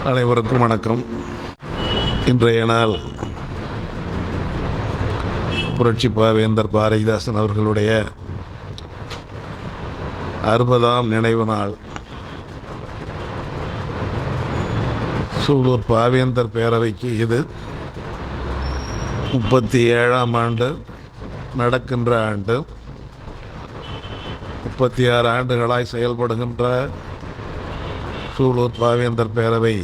அனைவருக்கும் வணக்கம். இன்றைய நாள் புரட்சி பாவேந்தர் பாரதிதாசன் அவர்களுடைய 60ஆம் நினைவு நாள். சூலூர் பாவேந்தர் பேரவைக்கு இது 37ஆம் ஆண்டு நடக்கின்ற ஆண்டு. 36 ஆண்டுகளாய் செயல்படுகின்ற சூலூர் பாவேந்தர் பேரவை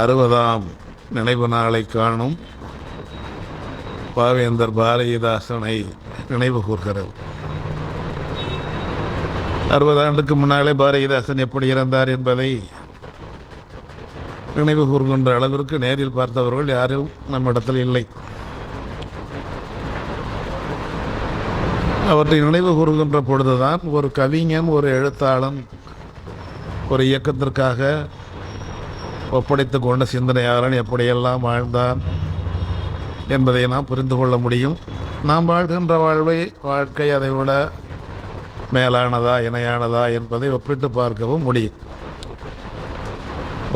60ஆம் நினைவு நாளை காணும் பாவேந்தர் பாரதிதாசனை நினைவு கூர்கிறது. 60 ஆண்டுக்கு முன்னாலே பாரதிதாசன் எப்படி இறந்தார் என்பதை நினைவு கூறுகின்ற அளவிற்கு நேரில் பார்த்தவர்கள் யாரும் நம்மிடத்தில் இல்லை. அவற்றை நினைவு கூறுகின்ற பொழுதுதான் ஒரு கவிஞன், ஒரு எழுத்தாளன் ஒரு இயக்கத்திற்காக ஒப்படைத்து கொண்ட சிந்தனையாளன் எப்படியெல்லாம் வாழ்ந்தான் என்பதை நாம் புரிந்து கொள்ள முடியும். நாம் வாழ்கின்ற வாழ்க்கை அதை விட மேலானதா இணையானதா என்பதை ஒப்பிட்டு பார்க்கவும் முடியும்.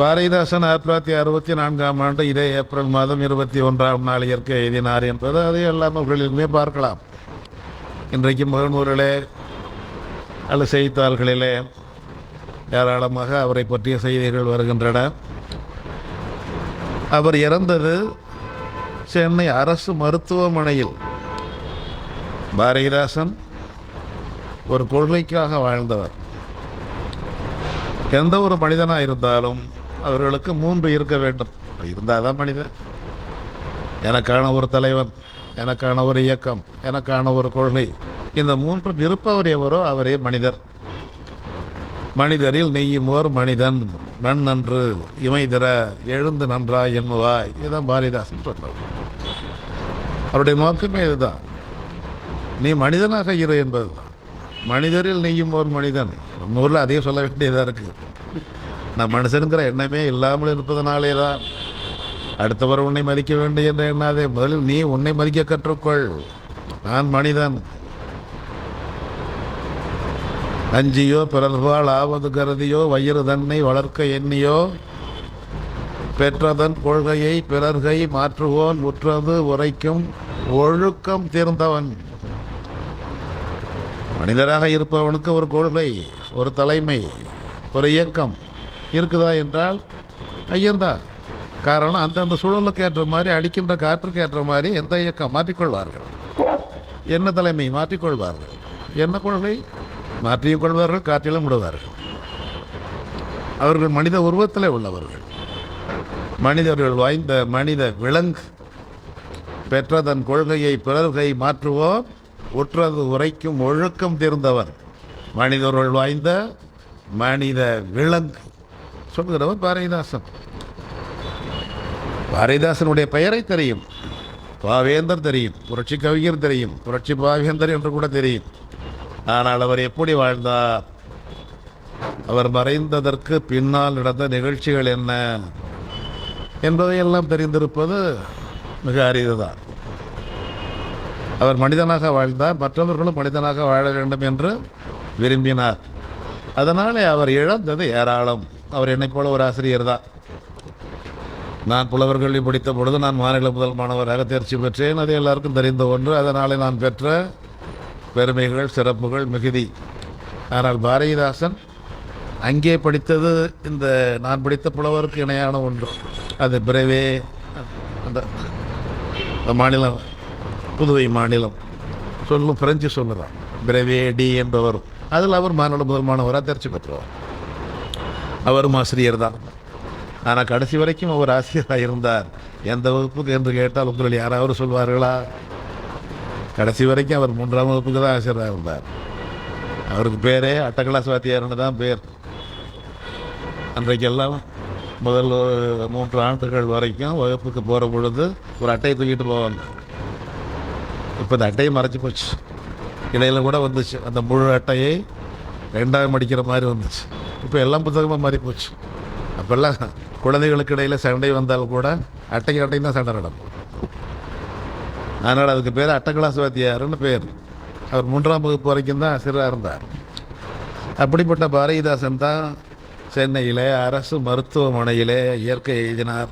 பாரதிதாசன் 1964ஆம் ஆண்டு இதே ஏப்ரல் மாதம் 21ஆம் நாள் இயற்கை எழுதினார் என்பது அதை எல்லாம் நூல்களிலுமே பார்க்கலாம். இன்றைக்கு முகநூலிலே அல்லது செய்தித்தாள்களிலே ஏராளமாக அவரை பற்றிய செய்திகள் வருகின்றன. அவர் இறந்தது சென்னை அரசு மருத்துவமனையில். பாரதிதாசன் ஒரு கொள்கைக்காக வாழ்ந்தவர். எந்த ஒரு மனிதனாக இருந்தாலும் அவர்களுக்கு 3 இருக்க வேண்டும். இருந்தால் தான் மனிதன். எனக்கான ஒரு தலைவன், எனக்கான ஒரு இயக்கம், எனக்கான ஒரு கொள்கை, இந்த 3 இருப்பவர் எவரோ அவரே மனிதர். மனிதரில் நெய்யுமோர் மனிதன் நன் நன்று இமைதிர எழுந்து நன்றாய் என்முவாய். இதுதான் பாரதிதாசன் சொன்னவர். அவருடைய நோக்கமே இதுதான். நீ மனிதனாக இரு என்பதுதான். மனிதரில் நெய்யுமோர் மனிதன். ஊரில் அதையும் சொல்ல வேண்டியதாக இருக்குது. நான் மனுஷனுங்கிற எண்ணமே இல்லாமல் இருப்பதனாலே தான் அடுத்தவர் உன்னை மதிக்க வேண்டும் என்ற எண்ணாதே. முதலில் நீ உன்னை மதிக்க கற்றுக்கொள். நான் மனிதன். அஞ்சியோ பிறர்பால் ஆவது கருதியோ வயிறு தன்னை வளர்க்க எண்ணியோ பெற்றதன் கொள்கையை பிறர்கை மாற்றுவோன் உற்றது உரைக்கும் ஒழுக்கம் தீர்ந்தவன். மனிதராக இருப்பவனுக்கு ஒரு கொள்கை, ஒரு தலைமை, ஒரு இயக்கம் இருக்குதா என்றால் ஐயந்தான். காரணம், அந்தந்த சூழலுக்கு ஏற்ற மாதிரி, அடிக்கின்ற காற்றுக்கு ஏற்ற மாதிரி எந்த இயக்கம் மாற்றிக்கொள்வார்கள், என்ன தலைமை மாற்றிக்கொள்வார்கள், என்ன கொள்கை மாற்றியும் கொள்வார்கள், காற்றிலும் விடுவார்கள். அவர்கள் மனித உருவத்திலே உள்ளவர்கள், மனிதர்கள் வாய்ந்த மனித விலங்கு. பெற்றதன் கொள்கையை பிறர்கை மாற்றுவோர் உற்றது உரைக்கும் ஒழுக்கம் தீர்ந்தவர். மனிதர்கள் வாய்ந்த மனித விலங்கு சொல்கிறவர் பாரதிதாசன். பாரதிதாசனுடைய பெயரை தெரியும், பாவேந்தர் தெரியும், புரட்சி கவிஞர் தெரியும், புரட்சி பாவேந்தர் என்று கூட தெரியும். ஆனால் அவர் எப்படி வாழ்ந்தார், அவர் மறைந்ததற்கு பின்னால் நடந்த நிகழ்ச்சிகள் என்ன என்பதையெல்லாம் தெரிந்திருப்பது மிக அரிதுதான். அவர் மனிதனாக வாழ்ந்தார், மற்றவர்களும் மனிதனாக வாழ வேண்டும் என்று விரும்பினார். அதனாலே அவர் இழந்தது ஏராளம். அவர் என்னைப் போல ஒரு ஆசிரியர் தான். நான் புலவர்களை படித்த பொழுது நான் மாநில முதல் மாணவராக தேர்ச்சி பெற்றேன். அது எல்லாருக்கும் தெரிந்த ஒன்று. அதனாலே நான் பெற்ற பெருமைகள் சிறப்புகள் மிகுதி. ஆனால் பாரதிதாசன் அங்கே படித்தது இந்த நான் படித்த புலவருக்கு இணையான ஒன்று. அது பிறவே அந்த மாநிலம், புதுவை மாநிலம் சொல்லும் பிரெஞ்சு சொல்லுதான், பிறவே டி என்பவர். அதில் அவர் மாநில முதல் மாணவராக தேர்ச்சி பெற்றவர். அவரும் ஆசிரியர் தான். ஆனால் கடைசி வரைக்கும் அவர் ஆசிரியராக இருந்தார். எந்த வகுப்புக்கு என்று கேட்டால் உங்களில் யாராவது சொல்வார்களா? கடைசி வரைக்கும் அவர் 3ஆம் வகுப்புக்கு தான் ஆசிரியராக இருந்தார். அவருக்கு பேரே அட்டகிளாஸ் வாத்தியார்னு தான் பேர். அன்றைக்கெல்லாம் முதல் 3 ஆண்டுகள் வரைக்கும் வகுப்புக்கு போகிற பொழுது ஒரு அட்டையை தூக்கிட்டு போவாங்க. இப்போ இந்த அட்டையை மறைச்சி போச்சு. இடையில் கூட வந்துச்சு, அந்த முழு அட்டையை 2ஆம் அடிக்கிற மாதிரி வந்துச்சு. இப்போ எல்லாம் புத்தகமாக மாறி போச்சு. அப்போல்லாம் குழந்தைகளுக்கு இடையில் சண்டை வந்தால் கூட அட்டைக்கு தான் சண்டை நடக்கும். அதனால் அதுக்கு பேர் அட்டகிளாஸ் வாத்தியார்னு பேர். அவர் 3ஆம் வகுப்பு வரைக்கும் தான் ஆசிரியராக இருந்தார். அப்படிப்பட்ட பாரதிதாசன் தான் சென்னையிலே அரசு மருத்துவமனையிலே இயற்கை எழுதினார்.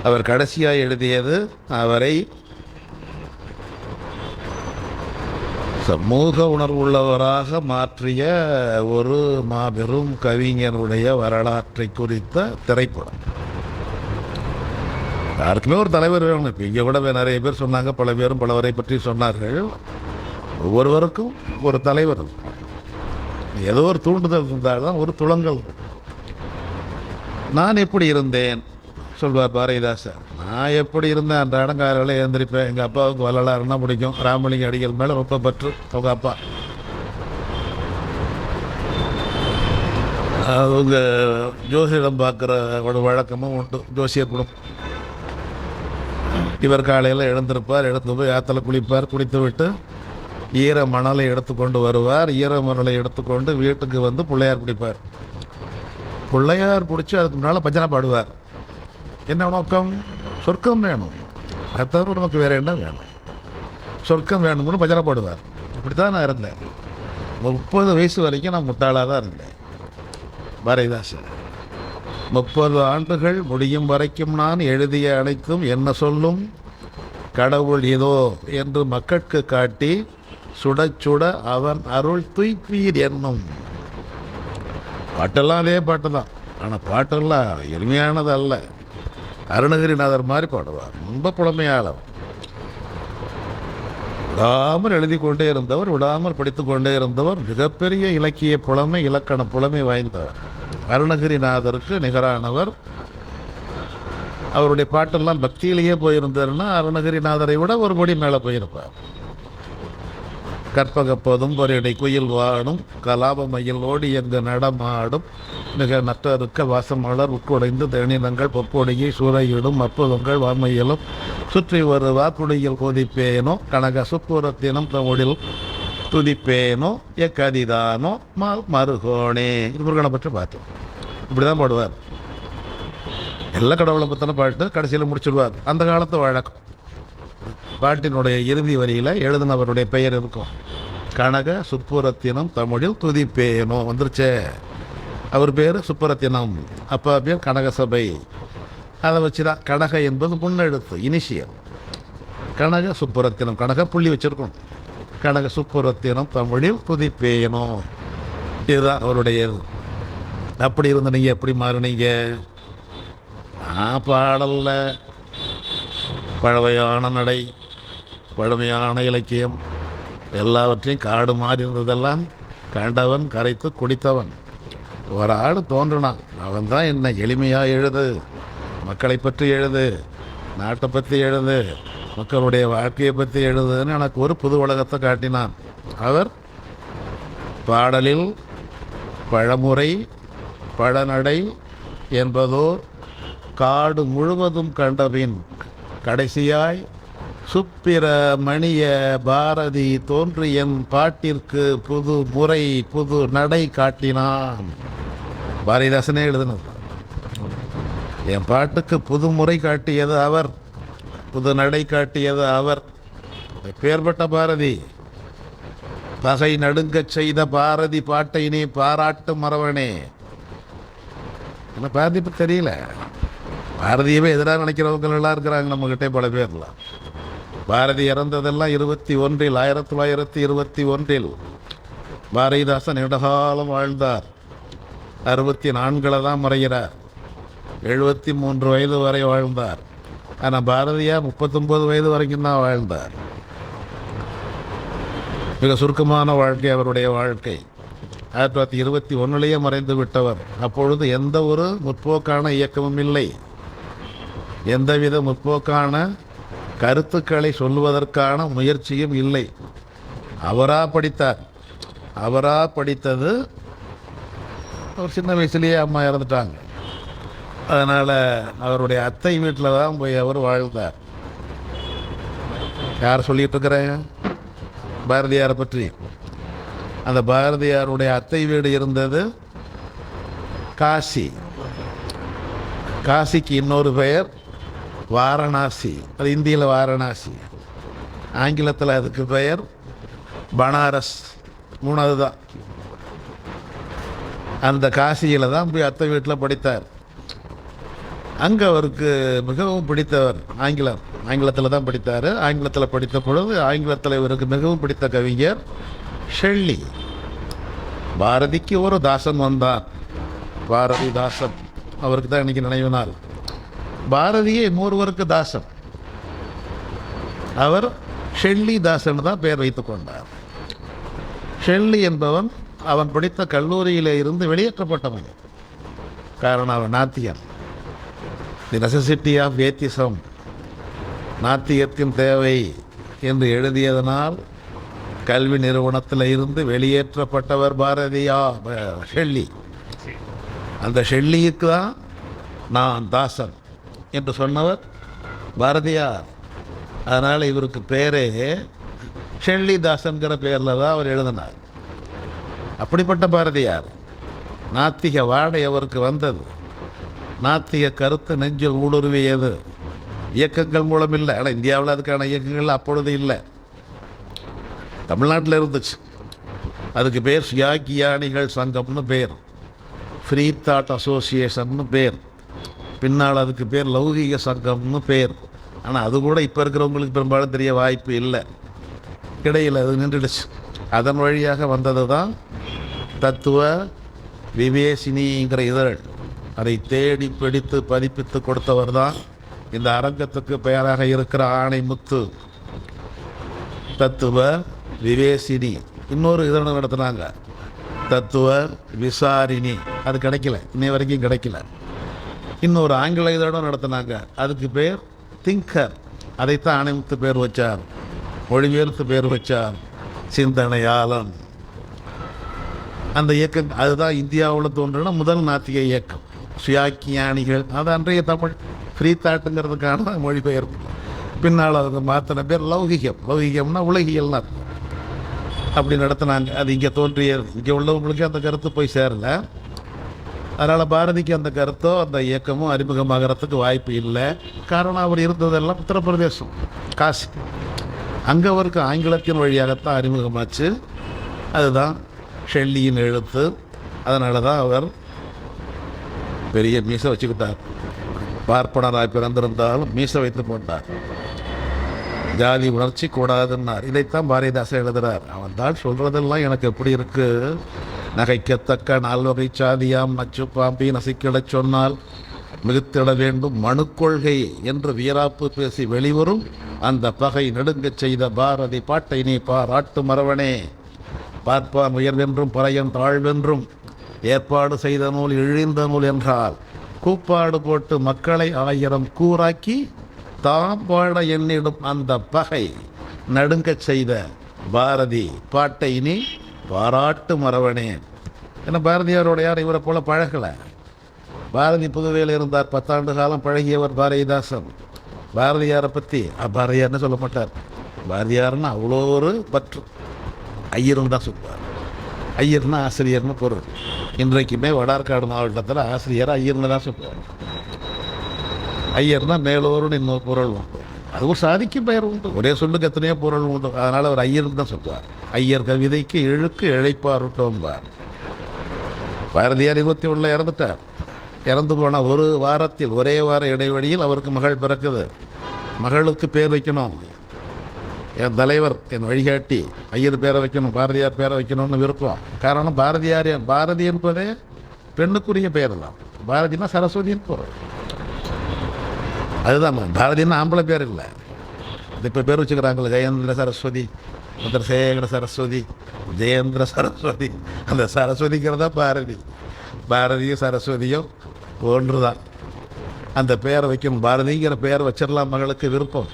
அவர் கடைசியாக எழுதியது அவரை சமூக உணர்வுள்ளவராக மாற்றிய ஒரு மாபெரும் கவிஞருடைய வரலாற்றை குறித்த திரைப்படம். யாருக்குமே ஒரு தலைவர் வேணும். இப்போ இங்கே கூட நிறைய பேர் சொன்னாங்க, பல பேரும் பலவரை பற்றி சொன்னார்கள். ஒவ்வொருவருக்கும் ஒரு தலைவர், ஏதோ ஒரு தூண்டுதல் இருந்தால் தான் ஒரு துளங்கல். நான் எப்படி இருந்தேன் சொல்வார் பாரதிதாசன். நான் எப்படி இருந்தேன், அந்த இடங்காலையில் எழுந்திருப்பேன். எங்கள் அப்பாவுக்கு வள்ளலாருன்னா பிடிக்கும், ராமலிங்க அடிகள் மேலே ரொம்ப பற்று. அவங்க அப்பா அவங்க ஜோசியிடம் பார்க்குற ஒரு வழக்கமும் உண்டு, ஜோசியர் குடும்பம். இவர் காலையில் எழுந்திருப்பார், எடுத்து போய் ஆற்றுல குளிப்பார், குளித்து விட்டு ஈர மணலை எடுத்துக்கொண்டு வருவார். ஈர மணலை எடுத்துக்கொண்டு வீட்டுக்கு வந்து பிள்ளையார் பிடிப்பார். பிள்ளையார் பிடிச்சி அதுக்கு முன்னால் பஜனை பாடுவார். என்ன நோக்கம்? சொர்க்கம் வேணும், அதை தவிர நமக்கு வேறு என்ன வேணும்? சொர்க்கம் வேணும்னு பஜனை பாடுவார். இப்படி தான் நான் இருந்தேன். 30 வயசு வரைக்கும் நான் முட்டாளாக தான் இருந்தேன். பாரதிதாசன் 30 ஆண்டுகள் முடியும் வரைக்கும் நான் எழுதிய அனைத்தும் என்ன சொல்லும், கடவுள் இதோ என்று மக்களுக்கு காட்டி சுட சுட அவன் அருள் தூய்ப்பீர் என்னும். பாட்டெல்லாம் அதே பாட்டு தான், ஆனால் பாட்டெல்லாம் எளிமையானது அல்ல. அருணகிரிநாதர் மாதிரி பாடுவார், ரொம்ப புலமையாளர். விடாமல் எழுதி கொண்டே இருந்தவர், விடாமல் படித்து கொண்டே இருந்தவர், மிகப்பெரிய இலக்கிய புலமை, இலக்கண புலமை வாய்ந்தவர். அருணகிரிநாதருக்கு நிகரானவர். அவருடைய பாட்டெல்லாம் பக்தியிலேயே போயிருந்தாருன்னா அருணகிரிநாதரை விட ஒரு படி மேலே போயிருப்பார். கற்பகப்போதும் பொறியடை குயில் வாடும் கலாப மயில் ஓடி எங்கு நடமாடும் மிக நற்றறுக்க வாசமலர் உட்குடைந்து தேனினங்கள் பொப்பொடுங்கி சூறையிடும் அற்புதங்கள் வாமையிலும் சுற்றி வருவா குடியில் கொதிப்பேனோ கனக சுப்புரத்தினம் தமிழில் துதிப்பேனோ எக்கதிதானோ மருகோனே. இவர்களை பற்றி பார்த்தோம். இப்படி தான் பாடுவார். எல்லா கடவுளை பற்றின பாட்டு கடைசியில் முடிச்சுடுவார். அந்த காலத்து வழக்கம். பாட்டினுடைய இறுதி வரியில் எழுதினவருடைய பெயர் இருக்கும். கனக சுப்புரத்தினம் தமிழில் துதிப்பேனோ வந்துருச்சே. அவர் பேர் சுப்புரத்தினம், அப்பா பேர் கனகசபை. அதை வச்சு தான் கனக என்பது முன்னெழுத்து, இனிஷியல். கனக சுப்புரத்தினம், கனக புள்ளி வச்சுருக்கணும். கனக சுப்புரத்தினம் தமிழில் துதிப்பேனோ, இதுதான் அவருடைய. அப்படி இருந்த நீங்கள் எப்படி மாறினீங்க? பாடலில் பழமையான நடை, பழமையான இலக்கியம் எல்லாவற்றையும் காடு மாறி இருந்ததெல்லாம் கண்டவன் கரைத்து குடித்தவன். ஒரு ஆள் தோன்றினான், அவன் தான் என்ன எளிமையாக எழுது, மக்களை பற்றி எழுது, நாட்டை பற்றி எழுது, மக்களுடைய வாழ்க்கையை பற்றி எழுதுன்னு எனக்கு ஒரு புது உலகத்தை காட்டினான். அவர் பாடலில் பழமுறை பழநடை என்பதோர் காடு முழுவதும் கண்டபின் கடைசியாய் சுப்பிரமணிய பாரதி தோன்றி என் பாட்டிற்கு புது முறை புது நடை காட்டினான். பாரதிதாசனே எழுதினது. என் பாட்டுக்கு புது முறை காட்டியது அவர், புது நடை காட்டியது அவர். பேர்பட்ட பாரதி, பகை நடுங்கச் செய்த பாரதி பாட்டை நீ பாராட்டு மறவனே. என்ன பாரதி இப்போ தெரியல, பாரதியவே எதிராக நினைக்கிறவங்க எல்லாம் இருக்கிறாங்க நம்மகிட்டே பல பேர்லாம். பாரதி இறந்ததெல்லாம் 1921 பாரதிதாசன் நீண்டகாலம் வாழ்ந்தார். 64 தான் மறைகிறார். 73 வயது வரை வாழ்ந்தார். ஆனால் பாரதியார் 39 வயது வரைக்கும் தான் வாழ்ந்தார். மிக சுருக்கமான வாழ்க்கை அவருடைய வாழ்க்கை. 1921 மறைந்து விட்டவர். அப்பொழுது எந்த ஒரு முற்போக்கான இயக்கமும் இல்லை, எந்தவித முற்போக்கான கருத்துக்களை சொல்லுவதற்கான முயற்சியும் இல்லை. அவராக படித்தார். அவராக படித்தது. அவர் சின்ன வயசுலேயே அம்மா இறந்துட்டாங்க. அதனால் அவருடைய அத்தை வீட்டில் தான் போய் அவர் வாழ்ந்தார். யார் சொல்லிகிட்டு இருக்கிறேன்? பாரதியாரை பற்றி. அந்த பாரதியாருடைய அத்தை வீடு இருந்தது காசி. காசிக்கு இன்னொரு பெயர் வாரணாசி. அது இந்தியில் வாரணாசி, ஆங்கிலத்தில் அதுக்கு பெயர் பனாரஸ். 3வது தான். அந்த காசியில் தான் போய் அத்தை வீட்டில் படித்தார். அங்கே அவருக்கு மிகவும் பிடித்தவர் ஆங்கிலத்தில் தான் படித்தார். ஆங்கிலத்தில் படித்த பொழுது ஆங்கிலத்தில் இவருக்கு மிகவும் பிடித்த கவிஞர் ஷெல்லி. பாரதிக்கு ஒரு தாசன் வந்தார், பாரதிதாசன். அவருக்கு தான் இன்றைக்கி நினைவு நாள். பாரதியே இன்னொருவருக்கு தாசன், அவர் ஷெல்லி தாசன் தான் பெயர் வைத்து கொண்டார். ஷெல்லி என்பவன் அவன் படித்த கல்லூரியிலே இருந்து வெளியேற்றப்பட்டவன். காரணம் அவன் நாத்தியன். தி நெசசிட்டி ஆஃப் ஏத்திசம், நாத்தியத்தின் தேவை என்று எழுதியதனால் கல்வி நிறுவனத்தில் இருந்து வெளியேற்றப்பட்டவர் ஷெல்லி. அந்த ஷெல்லிக்கு தான் நான் தாசன் என்று சொன்னவர் பாரதியார். அதனால் இவருக்கு பேரே ஷெல்லி தாசன்கிற பேரில் தான் அவர் எழுதினார். அப்படிப்பட்ட பாரதியார். நாத்திக வாடை அவருக்கு வந்தது. நாத்திக கருத்து நெஞ்சில் ஊடுருவியது. இயக்கங்கள் மூலம் இல்லை, ஆனால் இந்தியாவில் அதுக்கான இயக்கங்கள் அப்பொழுது இல்லை, தமிழ்நாட்டில் இருந்துச்சு. அதுக்கு பேர் சுயாக்கியானிகள் சங்கம்னு பேர், ஃப்ரீ தாட் அசோசியேஷன்னு பேர். பின்னால் அதுக்கு பேர் லௌகீக சங்கம்னு பேர். ஆனால் அது கூட இப்போ இருக்கிறவங்களுக்கு பெரும்பாலும் தெரிய வாய்ப்பு இல்லை. இடையில் அது நின்றுடுச்சு. அதன் வழியாக வந்தது தான் தத்துவ விவேசினிங்கிற இதழ். அதை தேடி பிடித்து பதிப்பித்து கொடுத்தவர் தான் இந்த அரங்கத்துக்கு பெயராக இருக்கிற ஆணைமுத்து. தத்துவ விவேசினி. இன்னொரு இதழ் நடத்தினாங்க, தத்துவ விசாரிணி. அது கிடைக்கல, இன்னை வரைக்கும் கிடைக்கல. இன்னொரு ஆங்கில இதழும் நடத்தினாங்க, அதுக்கு பேர் திங்கர். அதைத்தான் ஆணைமுத்து பேர் வச்சார், மொழிபெயர்த்து பேர் வச்சார் சிந்தனையாளன். அந்த இயக்கம் அதுதான் இந்தியாவில் தோன்றின முதல் நாத்திக இயக்கம், சுயாக்கியானிகள். அது அன்றைய தமிழ் ஃப்ரீ தாட்டுங்கிறதுக்கான மொழிபெயர்ப்பு. பின்னால் அவங்க மாற்றின பேர் லௌகிகம். லௌகிகம்னா உலகியல்னா அப்படி நடத்தினாங்க. அது இங்கே தோன்றியது. இங்கே உள்ளவங்களுக்கு அந்த கருத்து போய் சேரலை. அதனால் பாரதிக்கு அந்த கருத்தோ அந்த இயக்கமும் அறிமுகமாகறதுக்கு வாய்ப்பு இல்லை. காரணம் அவர் இருந்ததெல்லாம் உத்தரப்பிரதேசம், காசி. அங்கே அவருக்கு ஆங்கிலத்தின் வழியாகத்தான் அறிமுகமாச்சு. அதுதான் ஷெல்லியின் எழுத்து. அதனால தான் அவர் பெரிய மீசை வச்சுக்கிட்டார். பார்ப்பனராய் பிறந்திருந்தாலும் மீசை வைத்து போட்டார். ஜாதி உணர்ச்சி கூடாதுன்னார். இதைத்தான் பாரதிதாசன் எழுதுகிறார். அவன் தான் சொல்கிறதெல்லாம் எனக்கு எப்படி இருக்கு, நகைக்கத்தக்க நால்வகை சாதியாம் நச்சு பாம்பி நசிக்கிடச் சொன்னால் மிகுத்திட வேண்டும் மனுக்கொள்கை என்று வீராப்பு பேசி வெளிவரும் அந்த பகை நெடுங்கச் செய்த பாரதி பாட்டை நீ பாராட்டு மரவனே. பார்ப்பான் உயர்வென்றும் பறையன் தாழ்வென்றும் ஏற்பாடு செய்த நூல் இழிந்த நூல் என்றால் கூப்பாடு போட்டு மக்களை 1000 கூறாக்கி தாம் பாட எண்ணிடும் அந்த பகை நடுங்கச் செய்த பாரதி பாட்டை நீ பாராட்டு மரவனே. ஏன்னா பாரதியாரோட யார் இவரை போல பழகலை. பாரதி புதுவையில் இருந்தார், 10 ஆண்டு காலம் பழகியவர் பாரதிதாசன். பாரதியாரை பற்றி பாரதியார்னு சொல்ல மாட்டார். பாரதியார்னு அவ்வளோ ஒரு பற்று. ஐயர்னு தான் சொல்லுவார். ஐயர்னா ஆசிரியர்னு பொருள். இன்றைக்குமே வடார்காடு மாவட்டத்தில் ஆசிரியர் ஐயர்னு தான் சொல்லுவார். ஐயர்னா மேலோருன்னு இன்னொரு பொருள் உண்டு. அது ஒரு சாதிக்கும் பெயர் உண்டு. ஒரே சொல்லுக்கு எத்தனையோ பொருள் உண்டு. அதனால் அவர் ஐயர்னு தான் சொல்லுவார். ஐயர் கவிதைக்கு இழுக்கு இழைப்பாருட்டோம்பார். பாரதியார் 21 இறந்துட்டார். இறந்து போன ஒரு வாரத்தில், ஒரே வார இடைவெளியில் அவருக்கு மகள் பிறக்குது. மகளுக்கு பேர் வைக்கணும், என் தலைவர், என் வழிகாட்டி ஐயர் பேரை வைக்கணும், பாரதியார் பேரை வைக்கணும்னு விருப்பம். காரணம் பாரதி என்பதே பெண்ணுக்குரிய பெயர் தான். பாரதினா சரஸ்வதின்னு பொருள். அதுதான் பாரதினா ஆம்பளை பேர் இல்லை. இப்போ பேர் வச்சுக்கிறாங்களே, ஜெயேந்திர சரஸ்வதி, சந்திரசேகர சரஸ்வதி, ஜெயேந்திர சரஸ்வதி. அந்த சரஸ்வதிங்கிறதா பாரதி. பாரதியும் சரஸ்வதியும் ஒன்று தான். அந்த பேரை வைக்கணும், பாரதிங்கிற பேரை வச்சிடலாம் மகளுக்கு விருப்பம்.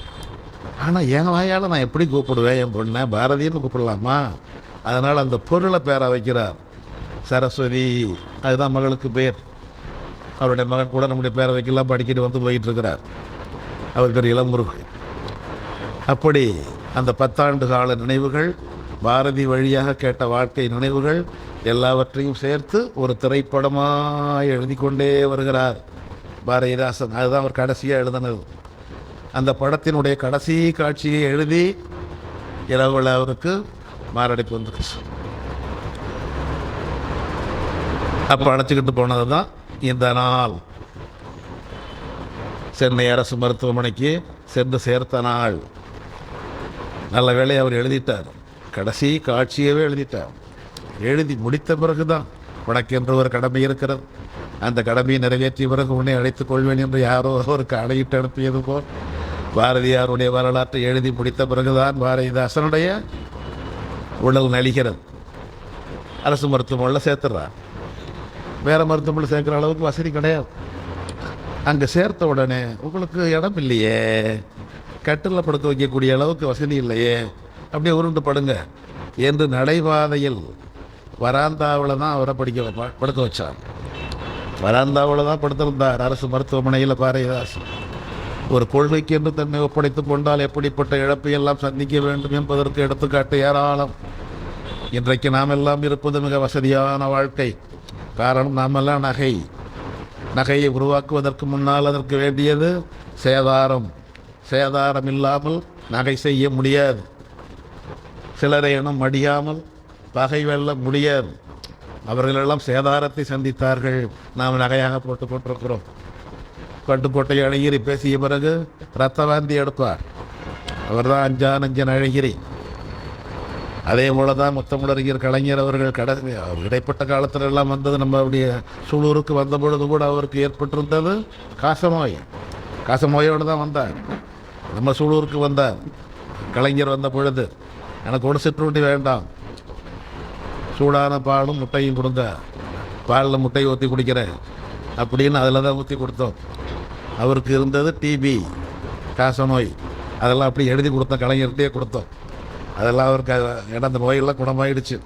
ஆனால் என் வாயால் நான் எப்படி கூப்பிடுவேன் என் பொண்ணை? பாரதின்னு கூப்பிடலாமா? அதனால் அந்த பொருளை பேரை வைக்கிறார், சரஸ்வதி. அதுதான் மகளுக்கு பேர். அவருடைய மகன் கூட நம்முடைய பேரை வைக்கலாம் படிக்கிட்டு வந்து போயிட்டு இருக்கிறார். அவர் பேர் இளமுருகன். அப்படி அந்த 10 ஆண்டு கால நினைவுகள், பாரதி வழியாக கேட்ட வாழ்க்கை நினைவுகள் எல்லாவற்றையும் சேர்த்து ஒரு திரைப்படமாக எழுதி கொண்டே வருகிறார் பாரதிதாசன். அதுதான் அவர் கடைசியாக எழுதினது. அந்த படத்தினுடைய கடைசி காட்சியை எழுதி இரவுல அவருக்கு மாரடைப்பு வந்துருச்சு. அப்போ அழைச்சிக்கிட்டு போனது தான் இந்த நாள். சென்னை அரசு மருத்துவமனைக்கு சென்று சேர்த்த நாள். நல்ல வேலையை அவர் எழுதிட்டார். கடைசி காட்சியவே எழுதிட்டார். எழுதி முடித்த பிறகு தான் உனக்கென்று ஒரு கடமை இருக்கிறது, அந்த கடமையை நிறைவேற்றிய பிறகு உன்னை அழைத்துக் கொள்வேன் என்று யாரோ அவருக்கு அழையிட்டு அனுப்பியது போல் பாரதியாருடைய வரலாற்றை எழுதி முடித்த பிறகுதான் பாரதிதாசனுடைய உடல் நலிகிறது. அரசு மருத்துவமனையில் சேர்த்துறார். வேறு மருத்துவமனையில் சேர்க்குற அளவுக்கு வசதி கிடையாது. அங்கே சேர்த்த உடனே உங்களுக்கு இடம் இல்லையே, கட்டில் படுக்க வைக்கக்கூடிய அளவுக்கு வசதி இல்லையே, அப்படியே உருண்டு படுங்க என்று நடைபாதையில் வராந்தாவில் தான் அவரை படுக்க வச்சார். வராந்தாவில் தான் படுத்திருந்தார் அரசு மருத்துவமனையில் பாரதிதாசன். ஒரு கொள்கைக்கு என்று தன்னை ஒப்படைத்துக் கொண்டால் எப்படிப்பட்ட இழப்பை எல்லாம் சந்திக்க வேண்டும் என்பதற்கு எடுத்துக்காட்டு ஏராளம். இன்றைக்கு நாம் எல்லாம் இருப்பது மிக வசதியான வாழ்க்கை. காரணம், நாமெல்லாம் நகையை உருவாக்குவதற்கு முன்னால் அதற்கு வேண்டியது சேதாரம். சேதாரம் இல்லாமல் நகை செய்ய முடியாது. சிலரை எனும் மடியாமல் பகை வெல்ல முடியாது. அவர்களெல்லாம் சேதாரத்தை சந்தித்தார்கள். நாம் நகையாக போட்டுக் கொண்டிருக்கிறோம். பட்டுக்கோட்டை அழகிரி பேசிய பிறகு ரத்தவாந்தி எடுப்பார். அவர் தான் அஞ்சானஞ்சன் அழகிரி. அதே போல தான் முத்தமிழறிஞர் கலைஞர் அவர்கள் இடைப்பட்ட காலத்தில் எல்லாம் வந்தது. நம்ம அப்படிய சூலூருக்கு வந்த பொழுது கூட அவருக்கு ஏற்பட்டிருந்தது காசநோய். காசநோயோடு தான் வந்தார். நம்ம சூலூருக்கு வந்தார். கலைஞர் வந்த பொழுது எனக்கு ஒரு சிற்றுண்டி வேண்டாம், சூடான பாலும் முட்டையும் கொடுங்க, பாலில் முட்டையை ஊற்றி குடிக்கிறேன் அப்படின்னு அதில் தான் ஊற்றி கொடுத்தோம். அவருக்கு இருந்தது டிபி, காசநோய். அதெல்லாம் அப்படி எழுதி கொடுத்தோம், கலைஞர்கிட்டே கொடுத்தோம். அதெல்லாம் அவருக்கு அந்த நோயெல்லாம் குணமாயிடுச்சு.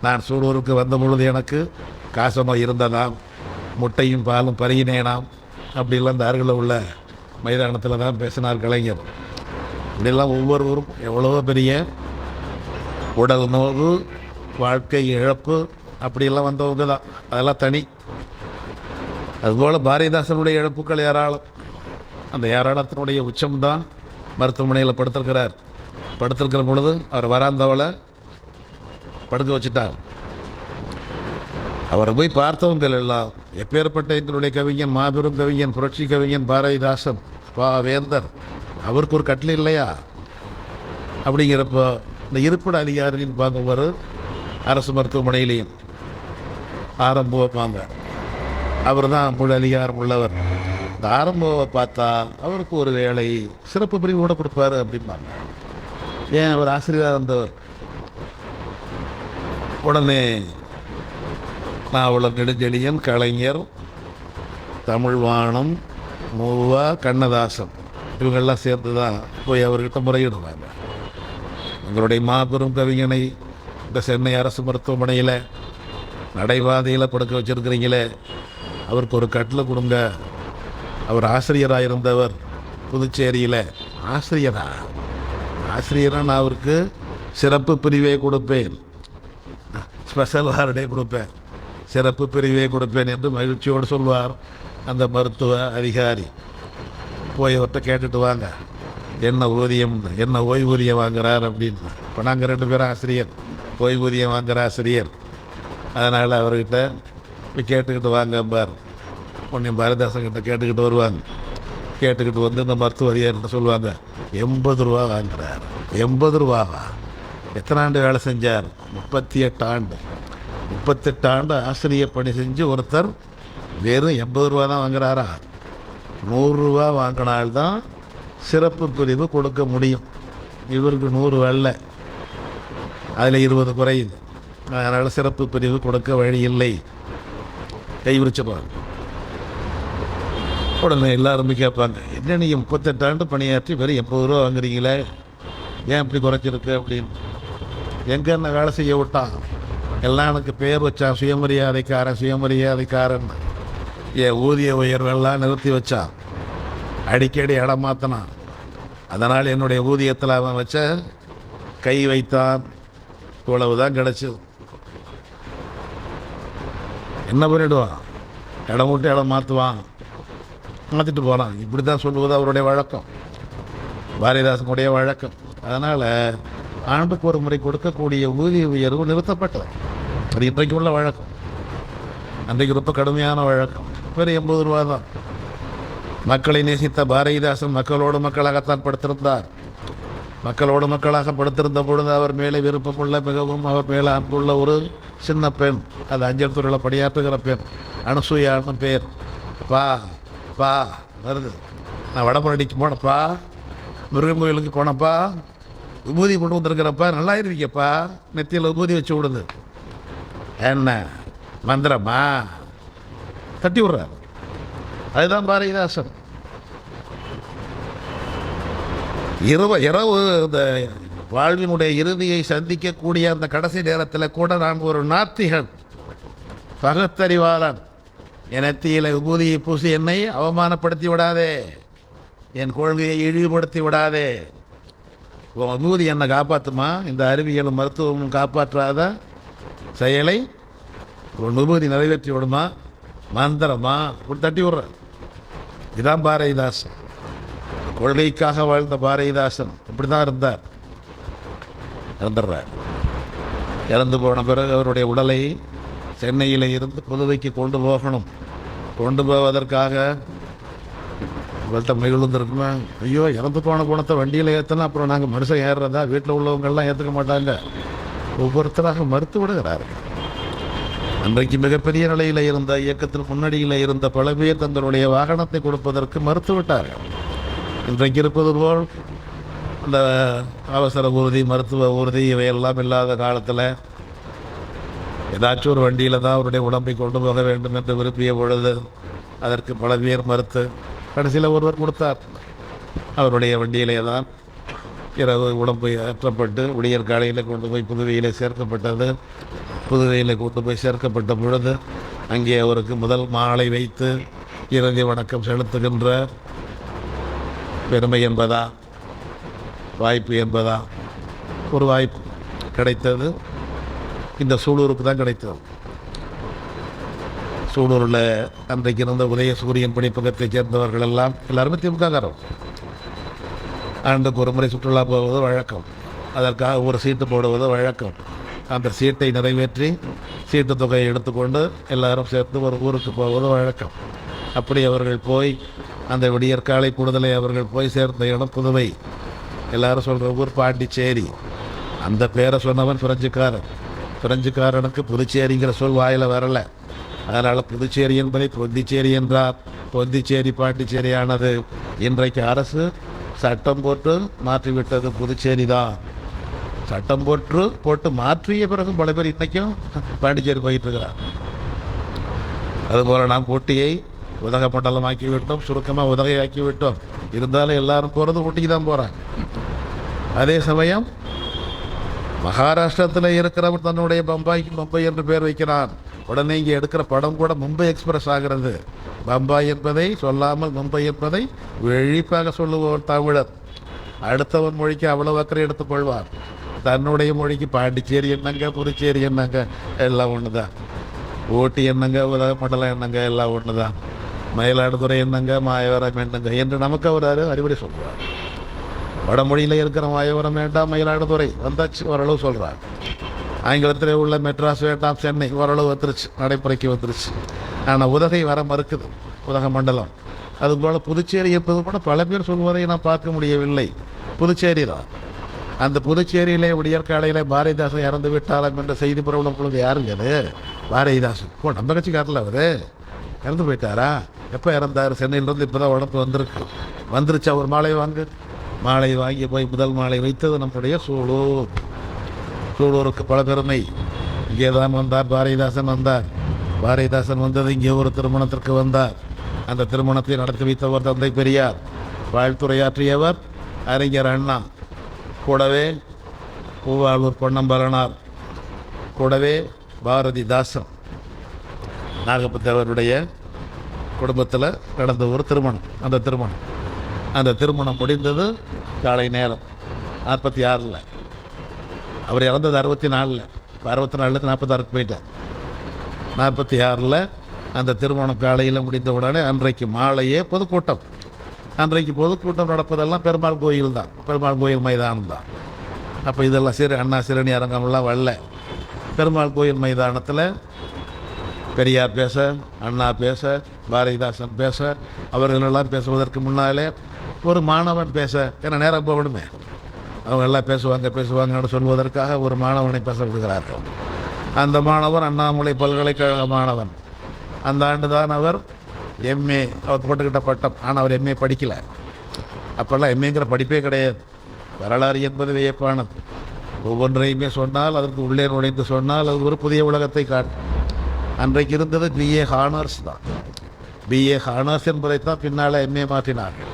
நான் சூலூருக்கு வந்த பொழுது எனக்கு காசநோய் இருந்ததாம், முட்டையும் பாலும் பருகினேனாம் அப்படிலாம் இந்த அருகில் உள்ள மைதானத்தில் தான் பேசினார் கலைஞர். இப்படிலாம் ஒவ்வொருவரும் எவ்வளோ பெரிய உடல் நோவு, வாழ்க்கை இழப்பு அப்படியெல்லாம் வந்தவங்க தான். அதெல்லாம் தனி. அதுபோல் பாரதிதாசனுடைய இழப்புக்கள் ஏராளம். அந்த ஏராளத்தினுடைய உச்சம்தான் மருத்துவமனையில் படுத்திருக்கிற பொழுது அவர் வராந்தவளை படுக்க வச்சுட்டார். அவரை போய் பார்த்தவங்க எல்லாம் எப்பேற்பட்ட எங்களுடைய கவிஞன், மாபெரும் கவிஞன், புரட்சி கவிஞன் பாரதிதாசன், வேந்தர், அவருக்கு ஒரு கட்டில் இல்லையா அப்படிங்கிறப்போ இந்த இருப்பிட அதிகாரின்னு பார்க்கும்போது அரசு மருத்துவமனையிலையும் ஆரம்பவாங்க. அவர் தான் முழு அதிகாரம் உள்ளவர். இந்த ஆரம்பவை பார்த்தா அவருக்கு ஒரு வேலை சிறப்பு பிரிவு கூட கொடுப்பாரு அப்படிம்பாங்க. ஏன், அவர் ஆசிரியராக இருந்தவர். உடனே நாவலர் நெடுஞ்செழியன், கலைஞர், தமிழ்வாணம், மூவா, கண்ணதாசன் இவங்கெல்லாம் சேர்த்து தான் போய் அவர்கிட்ட முறையிடுவாங்க. எங்களுடைய மாபெரும் கவிஞனை இந்த சென்னை அரசு மருத்துவமனையில் நடைபாதையில் படுக்க வச்சுருக்கிறீங்களே, அவருக்கு ஒரு கட்டில் கொடுங்க. அவர் ஆசிரியராக இருந்தவர் புதுச்சேரியில். ஆசிரியராக நான் அவருக்கு சிறப்பு பிரிவே கொடுப்பேன், ஸ்பெஷல் வார்டே கொடுப்பேன், சிறப்பு பிரிவே கொடுப்பேன் என்று மகிழ்ச்சியோடு சொல்வார் அந்த மருத்துவ அதிகாரி. போய் அவர்கிட்ட கேட்டுட்டு வாங்க, என்ன ஊதியம், என்ன ஓய்வூதியம் வாங்குறார் அப்படின்னு. இப்போ நாங்கள் 2 பேரும் ஆசிரியர், ஓய்வூதியம் வாங்குகிற ஆசிரியர். அதனால் அவர்கிட்ட போய் கேட்டுக்கிட்டு வாங்க பார். உன்னையும் பாரதிதாசன்கிட்ட கேட்டுக்கிட்டு வருவாங்க. கேட்டுக்கிட்டு வந்து இந்த மருத்துவ அதிகாரிகிட்ட சொல்லுவாங்க, 80 ரூபா வாங்குறார். 80 ரூபாவா? எத்தனை ஆண்டு வேலை செஞ்சார்? 38 ஆண்டு. 38 ஆண்டு ஆசிரியர் பணி செஞ்சு ஒருத்தர் வெறும் 80 ரூபா தான் வாங்குறாரா? 100 ரூபா வாங்கினால்தான் சிறப்பு பிரிவு கொடுக்க முடியும். இவருக்கு 100 வெள்ள, அதில் 20 குறையுது. அதனால் சிறப்பு பிரிவு கொடுக்க வழி இல்லை. கை விரிச்சுப்பாங்க. உடனே எல்லாருமே கேட்பாங்க, என்ன நீங்கள் 38 ஆண்டு பணியாற்றி வெறும் 80 ரூபா வாங்குறீங்களே, ஏன் இப்படி குறைச்சிருக்கு அப்படின்னு. எங்கே என்ன வேலை செய்ய விட்டான்? எல்லாம் எனக்கு பேர் வச்சான், சுயமரியாதைக்காரன். என் ஊதிய உயர்வெல்லாம் நிறுத்தி வச்சான், அடிக்கடி இடம் மாற்றினான். அதனால் என்னுடைய ஊதியத்தில் அவன் வச்ச கை வைத்தான், இவ்வளவு தான் கிடச்சிது. என்ன பண்ணிவிடுவான்? இடம் விட்டு இடம் மாற்றுவான், மாற்றிட்டு போகிறான். இப்படி தான் சொல்லுவது அவருடைய வழக்கம், பாரதிதாசனுடைய வழக்கம். அதனால் ஆண்டுக்கு ஒரு முறை கொடுக்கக்கூடிய ஊதிய உயர்வு நிறுத்தப்பட்டது. அது இன்றைக்கு உள்ள வழக்கம். அன்றைக்கு ரொம்ப கடுமையான வழக்கம். வெறும் 80 ரூபா தான். மக்களை நேசித்த பாரதிதாசன் மக்களோடு மக்களாகத்தான் படுத்திருந்தார். மக்களோடு மக்களாக படுத்திருந்த பொழுது அவர் மேலே விருப்பமுள்ள, மிகவும் அவர் மேலே அன்புள்ள ஒரு சின்ன பெண், அது அஞ்சல் துறையில் பணியாற்றுகிற பெண், அனுசூயான்னு பேர். பா பா வருது, நான் வடபழனிக்கு போனப்பா, முருகன் கோயிலுக்கு போனப்பா, விபூதி கொண்டு வந்திருக்கிறப்பா, நல்லா இருக்கீங்கப்பா, நெத்தியில் விபூதி வச்சு விடுது. என்ன மந்திரமா? தட்டி விடுறார். அதுதான் பாரதிதாசன். இரவு இந்த வாழ்வினுடைய இறுதியை சந்திக்கக்கூடிய அந்த கடைசி நேரத்தில் கூட நான் ஒரு நாத்திகன், பகுத்தறிவாளன், என் நெத்தியில் விபூதியை பூசி என்னை அவமானப்படுத்தி விடாதே, என் கொள்கையை இழிவுபடுத்தி விடாதே. உன் விபூதி என்னை காப்பாற்றுமா? இந்த அறிவியலும் மருத்துவமும் காப்பாற்றாத செயலை உன் விபூதி நிறைவேற்றி விடுமா? மந்திரமா? தட்டி விடுற. இதுதான் பாரதிதாசன். கொள்கைக்காக வாழ்ந்த பாரதிதாசன் இப்படி தான் இருந்தார். இறந்துடுறார். இறந்து போன பிறகு அவருடைய உடலை சென்னையில் இருந்து புதுவைக்கு கொண்டு போகணும். கொண்டு போவதற்காக உங்கள்கிட்ட மகிழ்ந்துருக்குமா? ஐயோ, இறந்து போன குணத்தை வண்டியில் ஏற்றினா அப்புறம் நாங்கள் மனுஷன் ஏறுறதா? வீட்டில் உள்ளவங்கள்லாம் ஏற்றுக்க மாட்டாங்க. ஒவ்வொருத்தராக மறுத்து விடுகிறார்கள். அன்றைக்கு மிகப்பெரிய நிலையில் இருந்த, இயக்கத்தின் முன்னணியில் இருந்த பல பேர் தங்களுடைய வாகனத்தை கொடுப்பதற்கு மறுத்து விட்டார்கள். இன்றைக்கு இருப்பது போல் இந்த அவசர ஊர்தி, மருத்துவ ஊர்தி இவையெல்லாம் இல்லாத காலத்தில் ஏதாச்சும் ஒரு வண்டியில் தான் அவருடைய உடம்பை கொண்டு போக வேண்டும் என்று விரும்பிய பொழுது அதற்கு பல பேர் மறுத்து கடைசியில் ஒருவர் கொடுத்தார். அவருடைய வண்டியிலே தான் இரவு உடம்பு ஏற்றப்பட்டு விடியற் காலையில் கொண்டு போய் புதுவையில் சேர்க்கப்பட்டது. புதுவையில் கொண்டு போய் சேர்க்கப்பட்ட பொழுது அங்கே அவருக்கு முதல் மாலை வைத்து இறுதி வணக்கம் செலுத்துகின்ற பெருமை என்பதா, வாய்ப்பு என்பதா? ஒரு வாய்ப்பு கிடைத்தது இந்த சூலூருக்கு தான் கிடைத்தது. சூலூரில் அன்றைக்கு இருந்த உதயசூரியன் படிப்பகத்தைச் சேர்ந்தவர்கள் எல்லாருமே திமுககாரர். ஆண்டுக்கு ஒரு முறை சுற்றுலா போவது வழக்கம். அதற்காக ஒரு சீட்டு போடுவது வழக்கம். அந்த சீட்டை நிறைவேற்றி சீட்டு தொகையை எடுத்துக்கொண்டு எல்லாரும் சேர்த்து ஒரு ஊருக்கு போவது வழக்கம். அப்படி அவர்கள் போய் அந்த விடியற்காலை கூடுதலை அவர்கள் போய் சேர்ந்த இடம் புதுவை. எல்லாரும் சொல்கிற ஊர் பாண்டிச்சேரி. அந்த பேரை சொன்னவன் பிரெஞ்சுக்காரன். பிரெஞ்சுக்காரனுக்கு புதுச்சேரிங்கிற சொல் வாயில் வரலை. அதனால் புதுச்சேரி என்பதை பொந்திச்சேரி என்றார். பொந்திச்சேரி பாண்டிச்சேரியானது. இன்றைக்கு அரசு சட்டம் போட்டு மாற்றிவிட்டது. புதுச்சேரி தான் சட்டம் போட்டு மாற்றிய பிறகு பல பேர் இன்றைக்கும் பாண்டிச்சேரி போயிட்டு இருக்கிறார். அதுபோல் நாம் ஊட்டியை உதகமண்டலம் ஆக்கிவிட்டோம், சுருக்கமாக உதகையாக்கிவிட்டோம். இருந்தாலும் எல்லாரும் போகிறது ஊட்டிக்கு தான் போகிறாங்க. அதே சமயம் மகாராஷ்டிரத்தில் இருக்கிறவர் தன்னுடைய பம்பாய்க்கு மும்பை என்று பேர் வைக்கிறான். உடனே இங்கே எடுக்கிற படம் கூட மும்பை எக்ஸ்பிரஸ் ஆகிறது. பம்பாய் என்பதை சொல்லாமல் மும்பை என்பதை வெளிப்பாக சொல்லுவோர் தமிழர். அடுத்தவன் மொழிக்கு அவ்வளவு அக்கறை எடுத்துக்கொள்வார். தன்னுடைய மொழிக்கு பாண்டிச்சேரி என்னங்க, புதுச்சேரி என்னங்க, எல்லாம் ஒன்று தான். ஊட்டி என்னங்க, உதகமண்டலம் என்னங்க, எல்லாம் ஒன்று தான். மயிலாடுதுறை என்னங்க, மாயவரம் என்னங்க என்று நமக்கு அவர் அறிவுரை சொல்கிறார். வடமொழியில் இருக்கிற மாயவரம் வேண்டாம், மயிலாடுதுறை வந்தாச்சு, ஓரளவு சொல்கிறார். ஆங்கிலத்தில் உள்ள மெட்ராஸ் வேண்டாம், சென்னை ஓரளவு வந்துருச்சு, நடைமுறைக்கு வந்துருச்சு. ஆனால் உதகை வர மறுக்குது, உதகமண்டலம். அதுபோல் புதுச்சேரி என்பது கூட பல பேர் சொல்வதை நான் பார்க்க முடியவில்லை. புதுச்சேரி தான். அந்த புதுச்சேரியிலே விடியற்காலையில் பாரதிதாசன் இறந்து விட்டாலும் என்ற செய்தி பிரபலம் பொழுது யாருங்க அது? பாரதிதாசன். நம்ம கட்சிக்காரில் அவர் இறந்து போயிட்டாரா? எப்போ இறந்தார்? சென்னையிலேருந்து இப்போ தான் உடம்பு வந்துருச்சு. அவர் மாலை வாங்கி போய் முதல் மாலை வைத்தது நம்முடைய சூலூருக்கு பல பெருமை. இங்கே தான் வந்தார் பாரதிதாசன். பாரதிதாசன் வந்தது இங்கே ஒரு திருமணத்திற்கு வந்தார். அந்த திருமணத்தை நடத்தி வைத்தவர் தந்தை பெரியார். வாழ்த்துறையாற்றியவர் அறிஞர் அண்ணா. கூடவே பூவாளூர் பொன்னம்பலனார், கூடவே பாரதிதாசன். நாகப்பத்தவருடைய குடும்பத்தில் நடந்த ஒரு திருமணம். அந்த திருமணம் முடிந்தது காலை நேரம் 46. அவர் இறந்தது 64. 64 46 போயிட்டார். 46 அந்த திருமணம் காலையில் முடிந்த உடனே அன்றைக்கு மாலையே பொதுக்கூட்டம். அன்றைக்கு பொதுக்கூட்டம் நடப்பதெல்லாம் பெருமாள் கோயில் தான், பெருமாள் கோயில் மைதானம் தான். அப்போ இதெல்லாம் அண்ணா சிறுநீ அரங்கம்லாம் வரல. பெருமாள் கோயில் மைதானத்தில் பெரியார் பேச, அண்ணா பேச, பாரதிதாசன் பேச, அவர்களெல்லாம் பேசுவதற்கு முன்னாலே ஒரு மாணவன் பேச, ஏன்னா நேரம் போகணுமே, அவங்க எல்லாம் பேசுவாங்கன்னு சொல்வதற்காக ஒரு மாணவனை பேச விடுகிறார்கள். அந்த மாணவன் அண்ணாமலை பல்கலைக்கழக மாணவன். அந்த ஆண்டு தான் அவர் எம்ஏ, அவர் போட்டுக்கிட்ட பட்டம். ஆனால் அவர் எம்ஏ படிக்கலை. அப்போல்லாம் எம்ஏங்கிற படிப்பே கிடையாது. வரலாறு என்பது வியப்பானது. ஒவ்வொன்றையுமே சொன்னால், அதற்கு உள்ளே நுழைந்து சொன்னால் அது ஒரு புதிய உலகத்தை காட்டும். அன்றைக்கு இருந்தது பிஏ ஹானர்ஸ் தான். பிஏ ஹானர்ஸ் என்பதைத்தான் பின்னால் எம்ஏ மாற்றினார்கள்.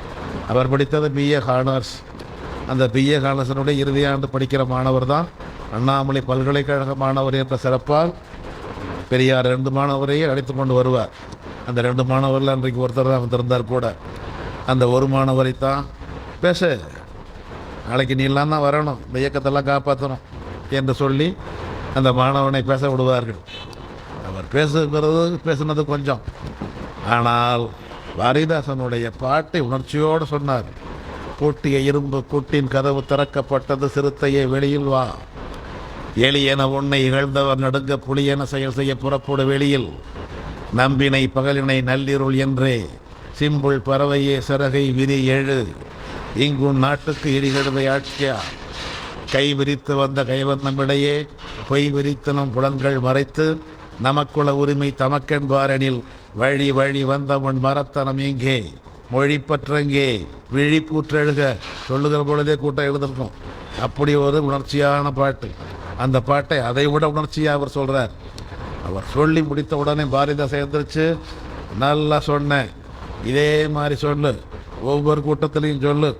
அவர் படித்தது பிஏ ஹானர்ஸ். அந்த பிஏ ஹானர்ஸனுடைய இறுதி ஆண்டு படிக்கிற மாணவர் தான் அண்ணாமலை பல்கலைக்கழக மாணவர் என்ற சிறப்பால் பெரியார் 2 மாணவரையே அழைத்து கொண்டு வருவார். அந்த 2 மாணவரில் அன்றைக்கு ஒருத்தர் தான் வந்திருந்தார் கூட. அந்த ஒரு மாணவரைத்தான் பேச, நாளைக்கு நீலாம் தான் வரணும், இந்த இயக்கத்தெல்லாம் காப்பாற்றணும் என்று சொல்லி அந்த மாணவனை பேச விடுவார்கள். அவர் பேசுனது கொஞ்சம். ஆனால் பாரதிதாசனுடைய பாட்டை உணர்ச்சியோடு சொன்னார். பூட்டிய இரும்பு கூட்டின் கதவு திறக்கப்பட்டது, சிறுத்தையை வெளியில் வா, எளியென உன்னை இகழ்ந்தவர் நடுங்க புலியென செயல் செய்ய புறப்படு வெளியில், நம்பினை பகலினை நள்ளிருள் என்றே சிம்புள் பறவையே சிறகை விரி எழு, இங்குன் நாட்டுக்கு இடிகடுவை ஆட்சியா, கை விரித்து வந்த கைவண்ணமிடையே பொய் விரித்தனும் புலன்கள் மறைத்து, நமக்குள்ள உரிமை தமக்கென்பாரெனில் வழி வழி வந்த முன் மரத்தனம் எங்கே, மொழிப்பற்றங்கே விழிப்பூற்றெழுக சொல்லுகிற பொழுதே கூட்டம் எழுதிருக்கும். அப்படி ஒரு உணர்ச்சியான பாட்டு. அந்த பாட்டை அதை விட உணர்ச்சியாக அவர் சொல்கிறார். அவர் சொல்லி முடித்த உடனே பாரதிதாசன் எழுந்திரிச்சு, நல்லா சொன்னேன், இதே மாதிரி சொல்லு, ஒவ்வொரு கூட்டத்திலையும் சொல்லு,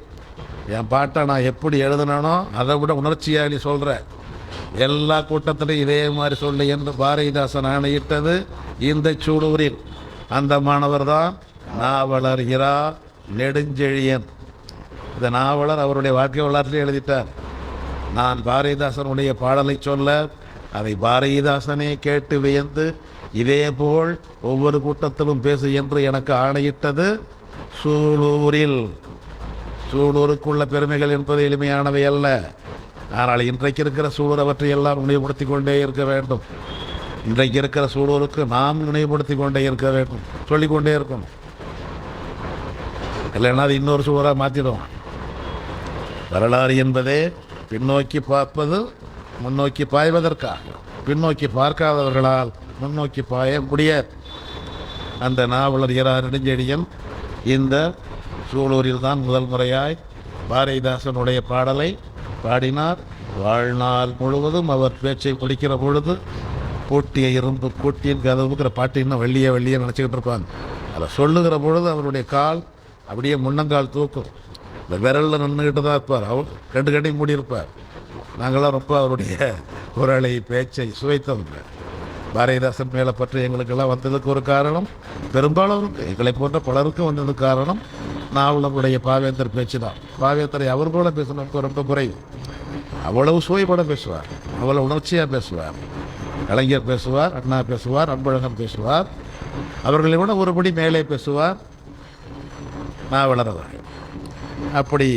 என் பாட்டை நான் எப்படி எழுதினானோ அதை விட உணர்ச்சியாக நீ சொல்கிற, எல்லா கூட்டத்திலையும் இதே மாதிரி சொல்லு என்று பாரதிதாசன் ஆணையிட்டது இந்த சூலூரில். அந்த மாணவர் தான் நாவலர் இரா நெடுஞ்செழியன். இந்த நாவலர் அவருடைய வாழ்க்கை வரலாற்றிலே எழுதிட்டார். நான் பாரதிதாசனுடைய பாடலை சொல்ல அதை பாரதிதாசனே கேட்டு வியந்து இதேபோல் ஒவ்வொரு கூட்டத்திலும் பேசு என்று எனக்கு ஆணையிட்டது சூலூரில். சூலூருக்குள்ள பெருமைகள் என்பது எளிமையானவை அல்ல. ஆனால் இன்றைக்கு இருக்கிற சூழல் அவற்றை எல்லாம் நினைவுபடுத்தி கொண்டே இருக்க வேண்டும். இன்றைக்கு இருக்கிற சூழலுக்கு நாம் நினைவுபடுத்தி கொண்டே இருக்க வேண்டும், சொல்லிக்கொண்டே இருக்கணும். இல்லைன்னா அது இன்னொரு சூழலாக மாற்றிடும். வரலாறு என்பதே பின்னோக்கி பார்ப்பது முன்னோக்கி பாய்வதற்காக. பின்னோக்கி பார்க்காதவர்களால் முன்னோக்கி பாய முடியாது. அந்த நாவலர் இரா நெடுஞ்செழியன் இந்த சூலூரில் தான் முதல் முறையாய் பாரதிதாசனுடைய பாடலை பாடினார். வாழ்நாள் முழுவதும் அவர் பேச்சை முடிக்கிற பொழுது பூட்டிய இரும்பு கூட்டியின் கதவுங்கிற பாட்டு இன்னும் வெள்ளிய நினச்சிக்கிட்டு இருப்பாங்க. அதை சொல்லுகிற பொழுது அவருடைய கால் அப்படியே முன்னங்கால் தூக்கும். இந்த விரலில் நின்றுக்கிட்டு தான் இருப்பார். அவர் 2 கண்ணையும் மூடியிருப்பார். நாங்களாம் ரொம்ப அவருடைய குரலை பேச்சை சுவைத்தவங்க. பாரதிதாசன் மேலே பற்றி எங்களுக்கெல்லாம் வந்ததுக்கு ஒரு காரணம், பெரும்பாலும் எங்களை போன்ற பலருக்கும் வந்தது காரணம் நாவலருடைய பாவேந்தர் பேச்சு தான். பாவேந்தரை அவர் கூட பேசினப்போ ரொம்ப குறைவு. அவ்வளவு சுவைப்பட பேசுவார், அவ்வளவு உணர்ச்சியாக பேசுவார். கலைஞர் பேசுவார், அண்ணா பேசுவார், அன்பழகன் பேசுவார். அவர்களை விட ஒருபடி மேலே பேசுவார் நாவலர் அவர்கள். அப்படி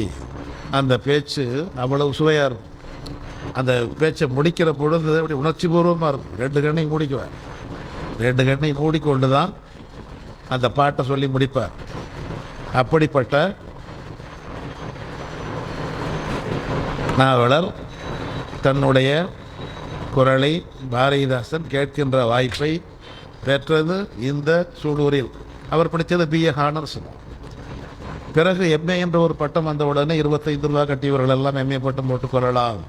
அந்த பேச்சு அவ்வளவு சுவையாக இருக்கும். அந்த பேச்சை முடிக்கிற பொழுது அப்படி உணர்ச்சி பூர்வமாக இருக்கும். 2 கண்ணையும் மூடிக்குவார். 2 கண்ணையும் மூடிக்கொண்டு தான் அந்த பாட்டை சொல்லி முடிப்பார். அப்படிப்பட்ட நாவலர் தன்னுடைய குரலை பாரதிதாசன் கேட்கின்ற வாய்ப்பை பெற்றது இந்த சூலூரில். அவர் படித்தது பிஏ ஹானர்ஸ். பிறகு எம்ஏ என்ற ஒரு பட்டம் வந்த உடனே 25 ரூபா கட்டியவர்கள் எல்லாம் எம்ஏ பட்டம் போட்டுக்கொள்ளலாம்.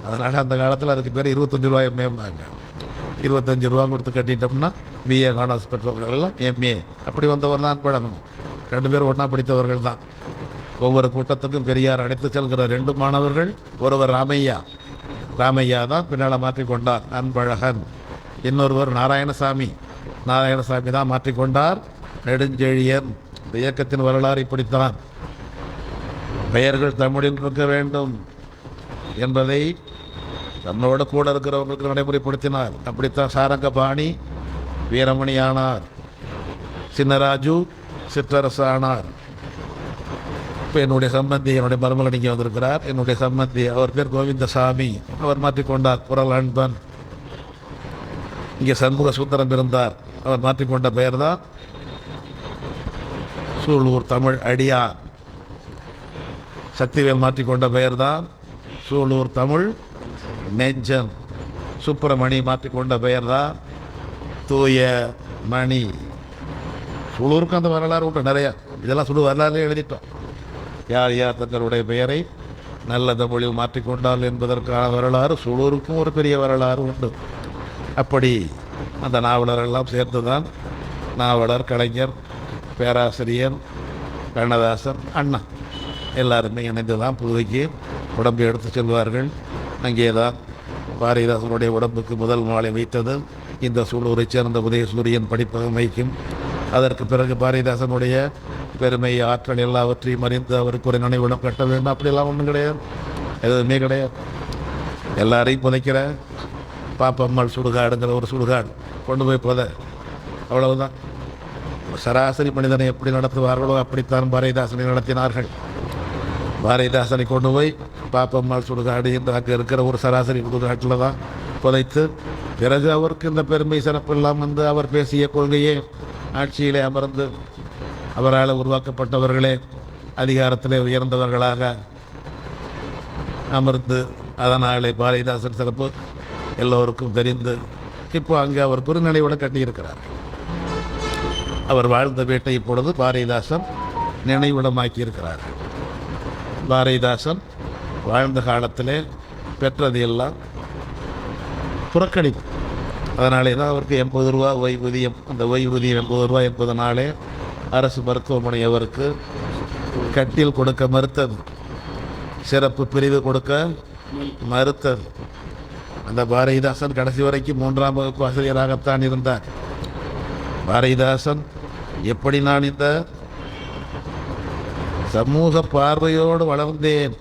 அதனால் அந்த காலத்தில் அதுக்கு பேர் 25 ரூபா எம்ஏம்பாங்க. 25 ரூபா கொடுத்து கட்டிட்டோம்னா பிஏ ஹானர்ஸ் பெற்றவர்கள் எல்லாம் எம்ஏ. அப்படி வந்தவர் தான் பழகும். 2 பேரும் ஒன்றா படித்தவர்கள் தான். ஒவ்வொரு கூட்டத்துக்கும் பெரியார் அழைத்து செல்கிற 2 மாணவர்கள். ஒருவர் ராமையா தான் பின்னால் மாற்றிக்கொண்டார் அன்பழகன். இன்னொருவர் நாராயணசாமி தான் மாற்றிக்கொண்டார் நெடுஞ்செழியன். இந்த இயக்கத்தின் வரலாறு இப்படித்தான். பெயர்கள் தமிழில் இருக்க வேண்டும் என்பதை தன்னோட கூட இருக்கிறவங்களுக்கு நடைமுறைப்படுத்தினார். அப்படித்தான் சாரங்கபாணி வீரமணி ஆனார், சின்னராஜு சிற்றரசு ஆனார். இப்போ என்னுடைய சம்பந்தி, என்னுடைய மருமகன் இங்கே வந்திருக்கிறார். என்னுடைய சம்பந்தி, அவர் பேர் கோவிந்தசாமி, அவர் மாற்றிக்கொண்டார் குரல் அன்பன். இங்கே சண்முக சுந்தரம் இருந்தார், அவர் மாற்றிக்கொண்ட பெயர் தான் சூலூர் தமிழ் அடியார். சக்திவேல் மாற்றிக்கொண்ட பெயர் தான் சூலூர் தமிழ் நெஞ்சன். சுப்பிரமணி மாற்றிக்கொண்ட பெயர் தான் தூய மணி. சூலூருக்கு அந்த வரலாறு உண்டு நிறைய. இதெல்லாம் சுடு வரலாறுலேயே எழுதிட்டோம். யார் யார் தங்களுடைய பெயரை நல்ல தமிழில் மாற்றிக்கொண்டால் என்பதற்கான வரலாறு சூலூருக்கும் ஒரு பெரிய வரலாறு உண்டு. அப்படி அந்த நாவலரெல்லாம் சேர்ந்து தான் நாவலர், கலைஞர், பேராசிரியர், கண்ணதாசன், அண்ணா எல்லாருமே இணைந்து தான் புதுவைக்கு உடம்பை எடுத்து செல்வார்கள். அங்கே தான் பாரதிதாசனுடைய உடம்புக்கு முதல் மாலை வைத்தது இந்த சூலூரைச் சேர்ந்த உதயசூரியன் படிப்பமைக்கும். அதற்கு பிறகு பாரதிதாசனுடைய பெருமை, ஆற்றல் எல்லாவற்றையும் அறிந்து அவருக்கு ஒரு நினைவிடம் கட்ட வேண்டும். அப்படியெல்லாம் ஒன்றும் கிடையாது, எதுவுமே கிடையாது. எல்லாரையும் புதைக்கிற பாப்பம்மாள் சுடுகாடுங்கிற ஒரு சுடுகாடு கொண்டு போய் புதை, அவ்வளவுதான். சராசரி மனிதனை எப்படி நடத்துவார்களோ அப்படித்தான் பாரதிதாசனை நடத்தினார்கள். பாரதிதாசனை கொண்டு போய் பாப்பம்மாள் சுடுகாடு என்று அங்கே இருக்கிற ஒரு சராசரி சுடுகாட்டில் தான் புதைத்து, பிறகு அவருக்கு இந்த பெருமை சிறப்பெல்லாம் வந்து அவர் பேசிய கொள்கையே ஆட்சியிலே அமர்ந்து அவரால் உருவாக்கப்பட்டவர்களே அதிகாரத்திலே உயர்ந்தவர்களாக அமர்ந்து, அதனாலே பாரதிதாசன் சிறப்பு எல்லோருக்கும் தெரிந்து இப்போ அங்கே அவர் குறுநிலையோடு கட்டியிருக்கிறார். அவர் வாழ்ந்த வீட்டை இப்பொழுது பாரதிதாசன் நினைவிடமாக்கியிருக்கிறார். பாரதிதாசன் வாழ்ந்த காலத்திலே பெற்றது எல்லாம் புறக்கணிப்பு. அதனாலே தான் அவருக்கு 80 ரூபா ஓய்வூதியம். அந்த ஓய்வூதியம் 80 ரூபா என்பதனாலே அரசு மருத்துவமனை அவருக்கு கட்டில் கொடுக்க மறுத்தது, சிறப்பு பிரிவு கொடுக்க மறுத்தது. அந்த பாரதிதாசன் கடைசி வரைக்கும் 3ஆம் வகுப்பு ஆசிரியராகத்தான் இருந்தார். பாரதிதாசன் எப்படி நான் இந்த சமூக பார்வையோடு வளர்ந்தேன்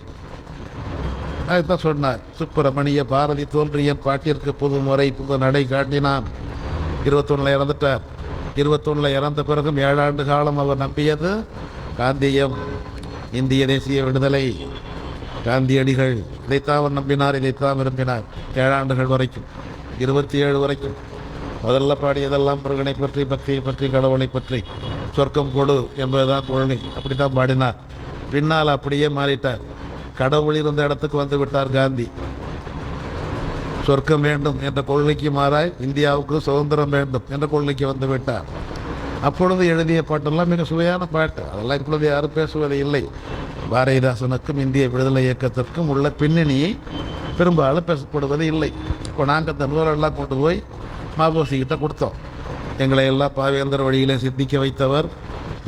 அதுதான் சொன்னார். சுப்பிரமணிய பாரதி தோன்றிய பாட்டிற்கு புது முறை புது நடை காட்டினான். 21 இறந்துட்டார். 21 இறந்த பிறகும் 7 ஆண்டு காலம் அவர் நம்பியது காந்தியம், இந்திய தேசிய விடுதலை, காந்தியடிகள். இதைத்தான் அவர் நம்பினார், இதைத்தான் விரும்பினார். 7 ஆண்டுகள் வரைக்கும், 27 வரைக்கும். முதல்ல பாடியதெல்லாம் முருகனை பற்றி, பக்தியை பற்றி, கடவுளை பற்றி, சொர்க்கம் கொடு என்பதுதான் கொள்கை. அப்படித்தான் பாடினார். பின்னால் அப்படியே மாறிட்டார். கடவுள் இருந்த இடத்துக்கு வந்து விட்டார் காந்தி. சொர்க்கம் வேண்டும் என்ற கொள்கைக்கு மாறாய் இந்தியாவுக்கு சுதந்திரம் வேண்டும் என்ற கொள்கைக்கு வந்து விட்டார். அப்பொழுது எழுதிய பாட்டெல்லாம் மிக சுவையான பாட்டு. அதெல்லாம் இப்பொழுது யாரும் பேசுவது இல்லை. பாரதிதாசனுக்கும் இந்திய விடுதலை இயக்கத்திற்கும் உள்ள பின்னணியை பெரும்பாலும் பேசப்படுவது இல்லை. இப்போ நாங்கள் அந்த நூலெல்லாம் கொண்டு போய் மாபோசிக்கிட்ட கொடுத்தோம். எங்களை எல்லாம் பாவேந்தர் வழியிலே சிந்திக்க வைத்தவர்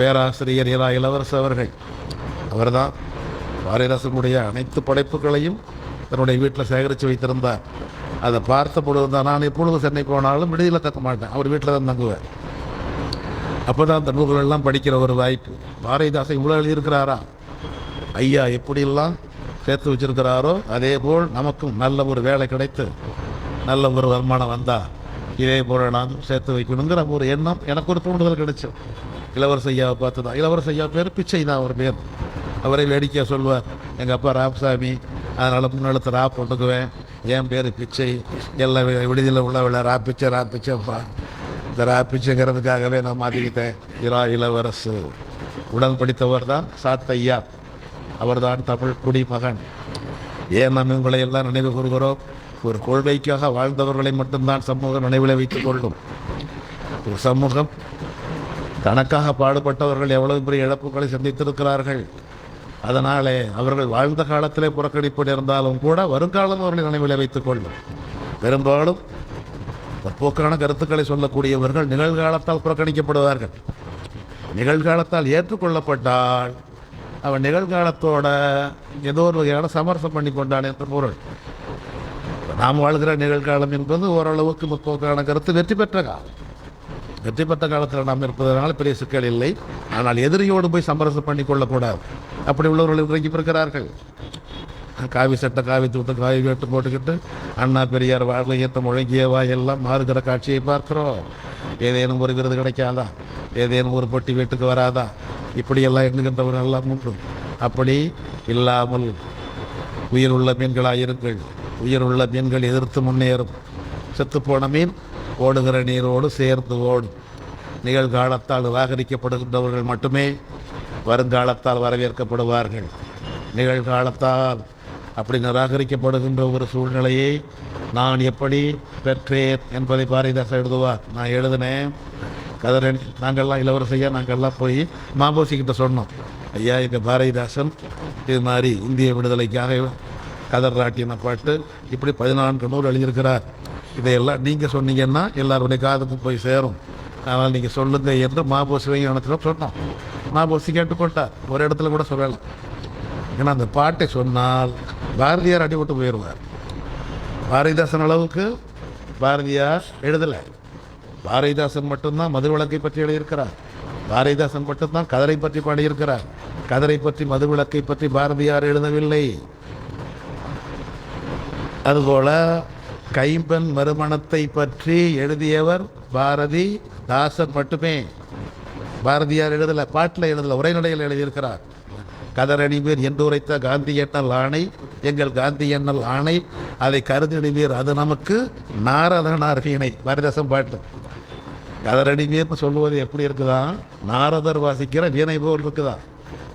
பேராசிரியர் இரா இளவரசு அவர்கள். அவர்தான் பாரதிதாசனுடைய அனைத்து படைப்புகளையும் தன்னுடைய வீட்டில் சேகரித்து வைத்திருந்தார். அதை பார்த்த பொழுது தான் நான் எப்பொழுது சென்னை போனாலும் விடுதியில் தக்க மாட்டேன், அவர் வீட்டில் தான் தங்குவேன். அப்போ தான் அந்த நூல்களெல்லாம் படிக்கிற ஒரு வாய்ப்பு. பாரதிதாசன் இவ்வளோ எழுதியிருக்கிறாரா, ஐயா எப்படியெல்லாம் சேர்த்து வச்சிருக்கிறாரோ அதே போல் நமக்கும் நல்ல ஒரு வேலை கிடைத்து நல்ல ஒரு வருமானம் வந்தால் இதே போல் நான் சேர்த்து வைக்கணுங்கிற ஒரு எண்ணம் எனக்கு ஒரு தூண்டுதல் கிடைச்சது. இளவரசு ஐயாவை பார்த்து தான். இளவரசு ஐயா பேர் பிச்சை தான் அவர் பேர். அவரை வேடிக்கையாக சொல்வார், எங்கள் அப்பா ராமசாமி, அதனால் முன்னெழுத்து ரா போட்டுக்குவேன், என் பேர் பிச்சை, எல்லாம் விடுதியில் உள்ளவள ரா பிச்சைப்பா. இந்த ரா பிச்சைங்கிறதுக்காகவே நான் மாற்றிக்கிட்டேன். இளவரசு உடன் படித்தவர் தான் சாத்தையா. அவர் தான் தமிழ் குடிமகன். ஏன் நம்ம இவங்களை எல்லாம் நினைவு கூறுகிறோம்? ஒரு கொள்கைக்காக வாழ்ந்தவர்களை மட்டும்தான் சமூகம் நினைவில் வைத்துக் கொள்ளும். ஒரு சமூகம் தனக்காக பாடுபட்டவர்கள் எவ்வளவு பெரிய இழப்புகளை சந்தித்திருக்கிறார்கள். அதனாலே அவர்கள் வாழ்ந்த காலத்திலே புறக்கணிப்பு இருந்தாலும் கூட வருங்காலம் அவர்களை நினைவில் வைத்துக் கொள்ளும். பெரும்பாலும் தற்போக்கான கருத்துக்களை சொல்லக்கூடியவர்கள் நிகழ்காலத்தால் புறக்கணிக்கப்படுவார்கள். நிகழ்காலத்தால் ஏற்றுக்கொள்ளப்பட்டால் அவன் நிகழ்காலத்தோட ஏதோ ஒரு வகையான சமரசம் பண்ணி கொண்டான் என்ற பொருள். நாம் வாழ்கிற நிகழ்காலம் என்பது ஓரளவுக்கு முற்போக்கான கருத்து வெற்றி பெற்ற காலம். வெற்றி பெற்ற காலத்தில் நாம் இருப்பதனால பெரிய சிக்கல் இல்லை. ஆனால் எதிரியோடு போய் சமரசம் பண்ணி கொள்ளக்கூடாது. அப்படி உள்ளவர்கள் இறங்கி பிறக்கிறார்கள். காவி சட்டை, காவி தூட்டு, காவி வேட்டு போட்டுக்கிட்டு அண்ணா பெரியார் வாழ்க்கை ஏற்ற முழங்கியவா எல்லாம் மாறுகிற காட்சியை பார்க்கிறோம். ஏதேனும் ஒரு விருது கிடைக்காதா, ஏதேனும் ஒரு பொட்டி வீட்டுக்கு வராதா, இப்படியெல்லாம் எண்ணுகின்றவர்கள் எல்லாம் உண்டு. அப்படி இல்லாமல் உயிருள்ள மீன்களாயிருங்கள். உயிருள்ள மீன்கள் எதிர்த்து முன்னேறும். செத்துப்போன மீன் ஓடுகிற நீரோடு சேர்ந்து ஓடும். நிகழ்காலத்தால் நிராகரிக்கப்படுகின்றவர்கள் மட்டுமே வருங்காலத்தால் வரவேற்கப்படுவார்கள். நிகழ்காலத்தால் அப்படி நிராகரிக்கப்படுகின்ற ஒரு சூழ்நிலையை நான் எப்படி பெற்றேன் என்பதை பாரதிதாசன் எழுதுவார். நான் எழுதினேன் கதறன். நாங்கள்லாம் இளவரசையாக நாங்கள்லாம் போய் மாபோசிக்கிட்ட சொன்னோம், ஐயா எங்கள் பாரதிதாசன் இது மாதிரி இந்திய விடுதலைக்காக கதர் ராட்டின பாட்டு இப்படி 14 நூறு எழுதியிருக்கிறார், இதையெல்லாம் நீங்கள் சொன்னீங்கன்னா எல்லாருடைய காதுக்கும் போய் சேரும், அதனால் நீங்கள் சொல்லுங்க என்று மாபோசி இடத்துல சொன்னோம். மாபோசி கேட்டுக்கொண்டார், ஒரு இடத்துல கூட சொல்லலை. ஏன்னா அந்த பாட்டை சொன்னால் பாரதியார் அடிபட்டு போயிடுவார். பாரதிதாசன் அளவுக்கு பாரதியார் எழுதலை. பாரதிதாசன் மட்டும்தான் மதுவிலக்கை பற்றி எழுதியிருக்கிறார். பாரதிதாசன் மட்டும்தான் கதரை பற்றி பாடியிருக்கிறார். கதரை பற்றி மதுவிலக்கை பற்றி பாரதியார் எழுதவில்லை. அதுபோல கைம்பெண் மறுமணத்தை பற்றி எழுதியவர் பாரதி தாசன் மட்டுமே. பாரதியார் எழுதலை, பாட்டில் எழுதலை, உரைநடையில் எழுதியிருக்கிறார். கதரணிவீர் என்று உரைத்த காந்தி எண்ணல் ஆணை, எங்கள் காந்தி எண்ணல் ஆணை, அதை கருதிடுவீர் அது நமக்கு நாரதனார் வீணை. பாரதிதாசன் பாட்டு. கதரணிவீர்னு சொல்லுவது எப்படி இருக்குதான், நாரதர் வாசிக்கிற வீணை போல் இருக்குதான்.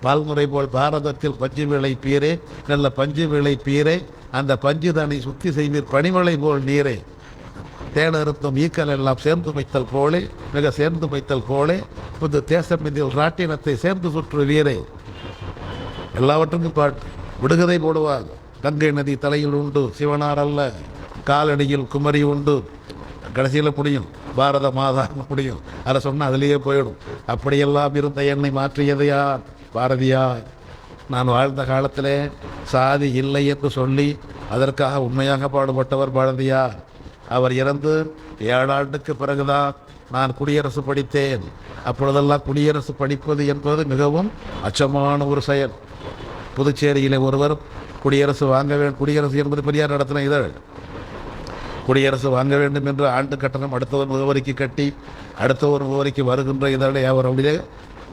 பால்முறை போல் பாரதத்தில் பஞ்சு விளை பீரே, நல்ல பஞ்சு விளை பீரே, அந்த பஞ்சு தானை சுத்தி செய்வீர் பனிமலை போல் நீரே, தேனறுத்தும் ஈக்கல் எல்லாம் சேர்ந்து வைத்தல் போலே, மிக சேர்ந்து வைத்தல் போலே, புது தேசம் இதில் ராட்டினத்தை சேர்ந்து சுற்று வீரே. எல்லாவற்றுக்கும் பாட்டு. விடுகதை போடுவார். கங்கை நதி தலையில் உண்டு சிவனார் அல்ல, காலடியில் குமரி உண்டு, கடைசியில் முடியும் பாரத மாதா முடியும். அதை சொன்னால் அதிலேயே போயிடும். அப்படியெல்லாம் இருந்த என்னை மாற்றியது யார்? பாரதியார். நான் வாழ்ந்த காலத்திலே சாதி இல்லை என்று சொல்லி அதற்காக உண்மையாக பாடுபட்டவர் பாரதியார். அவர் இறந்து 7 ஆண்டுக்கு பிறகுதான் நான் குடியரசு படித்தேன். அப்பொழுதெல்லாம் குடியரசு படிப்பது என்பது மிகவும் அச்சமான ஒரு செயல். புதுச்சேரியில் ஒருவர் குடியரசு வாங்க வேண்டும், குடியரசு என்பது பெரியார் நடத்தின இதழ், குடியரசு வாங்க வேண்டும் என்று ஆண்டு கட்டணம் அடுத்தவர் முகவரிக்கு கட்டி அடுத்தவர் முகவரிக்கு வருகின்ற இதழை அவர் அப்படியே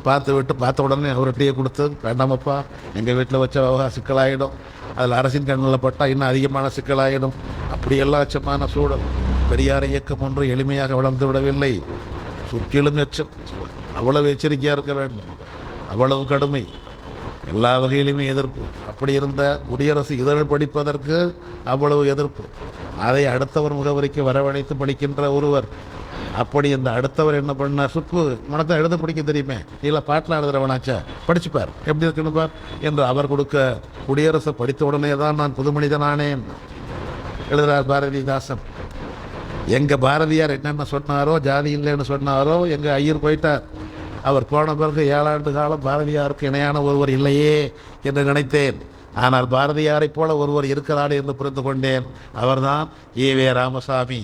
பார்த்த உடனே அவர்கிட்டயே கொடுத்து, வேண்டாமப்பா எங்கள் வீட்டில் வச்ச சிக்கலாயிடும், அதில் அரசின் கண்ணில் பட்டால் இன்னும் அதிகமான சிக்கலாயிடும். அப்படியெல்லாம் அச்சமான சூழல். பெரியார் இயக்கம் ஒன்று எளிமையாக வளர்ந்து விடவில்லை. சுற்றிலும் எச்சம். அவ்வளவு எச்சரிக்கையாக இருக்க வேண்டும், அவ்வளவு கடுமை, எல்லா வகையிலுமே எதிர்ப்பு. அப்படி இருந்த குடியரசு இதழ் படிப்பதற்கு அவ்வளவு எதிர்ப்பு. அதை அடுத்தவர் முகவரிக்கு வரவழைத்து படிக்கின்ற ஒருவர். அப்படி இந்த அடுத்தவர் என்ன பண்ண, சுப்பு மனத்தை எழுத படிக்க தெரியுமே, இல்லை பாட்டில் எழுதுறவனாச்சா, படிச்சுப்பார் எப்படி இருக்குன்னு பார் என்று அவர் கொடுக்க குடியரசை படித்த உடனே தான் நான் புது மனிதனானேன் எழுதுகிறார் பாரதிதாசன். எங்கள் பாரதியார் என்னென்ன சொன்னாரோ, ஜாதி இல்லைன்னு சொன்னாரோ, எங்கள் ஐயர் போயிட்டார். அவர் போன பிறகு 7 ஆண்டு காலம் பாரதியாருக்கு இணையான ஒருவர் இல்லையே என்று நினைத்தேன். ஆனால் பாரதியாரைப் போல ஒருவர் இருக்கிறார் என்று புரிந்து கொண்டேன். அவர்தான் ஈவே ராமசாமி.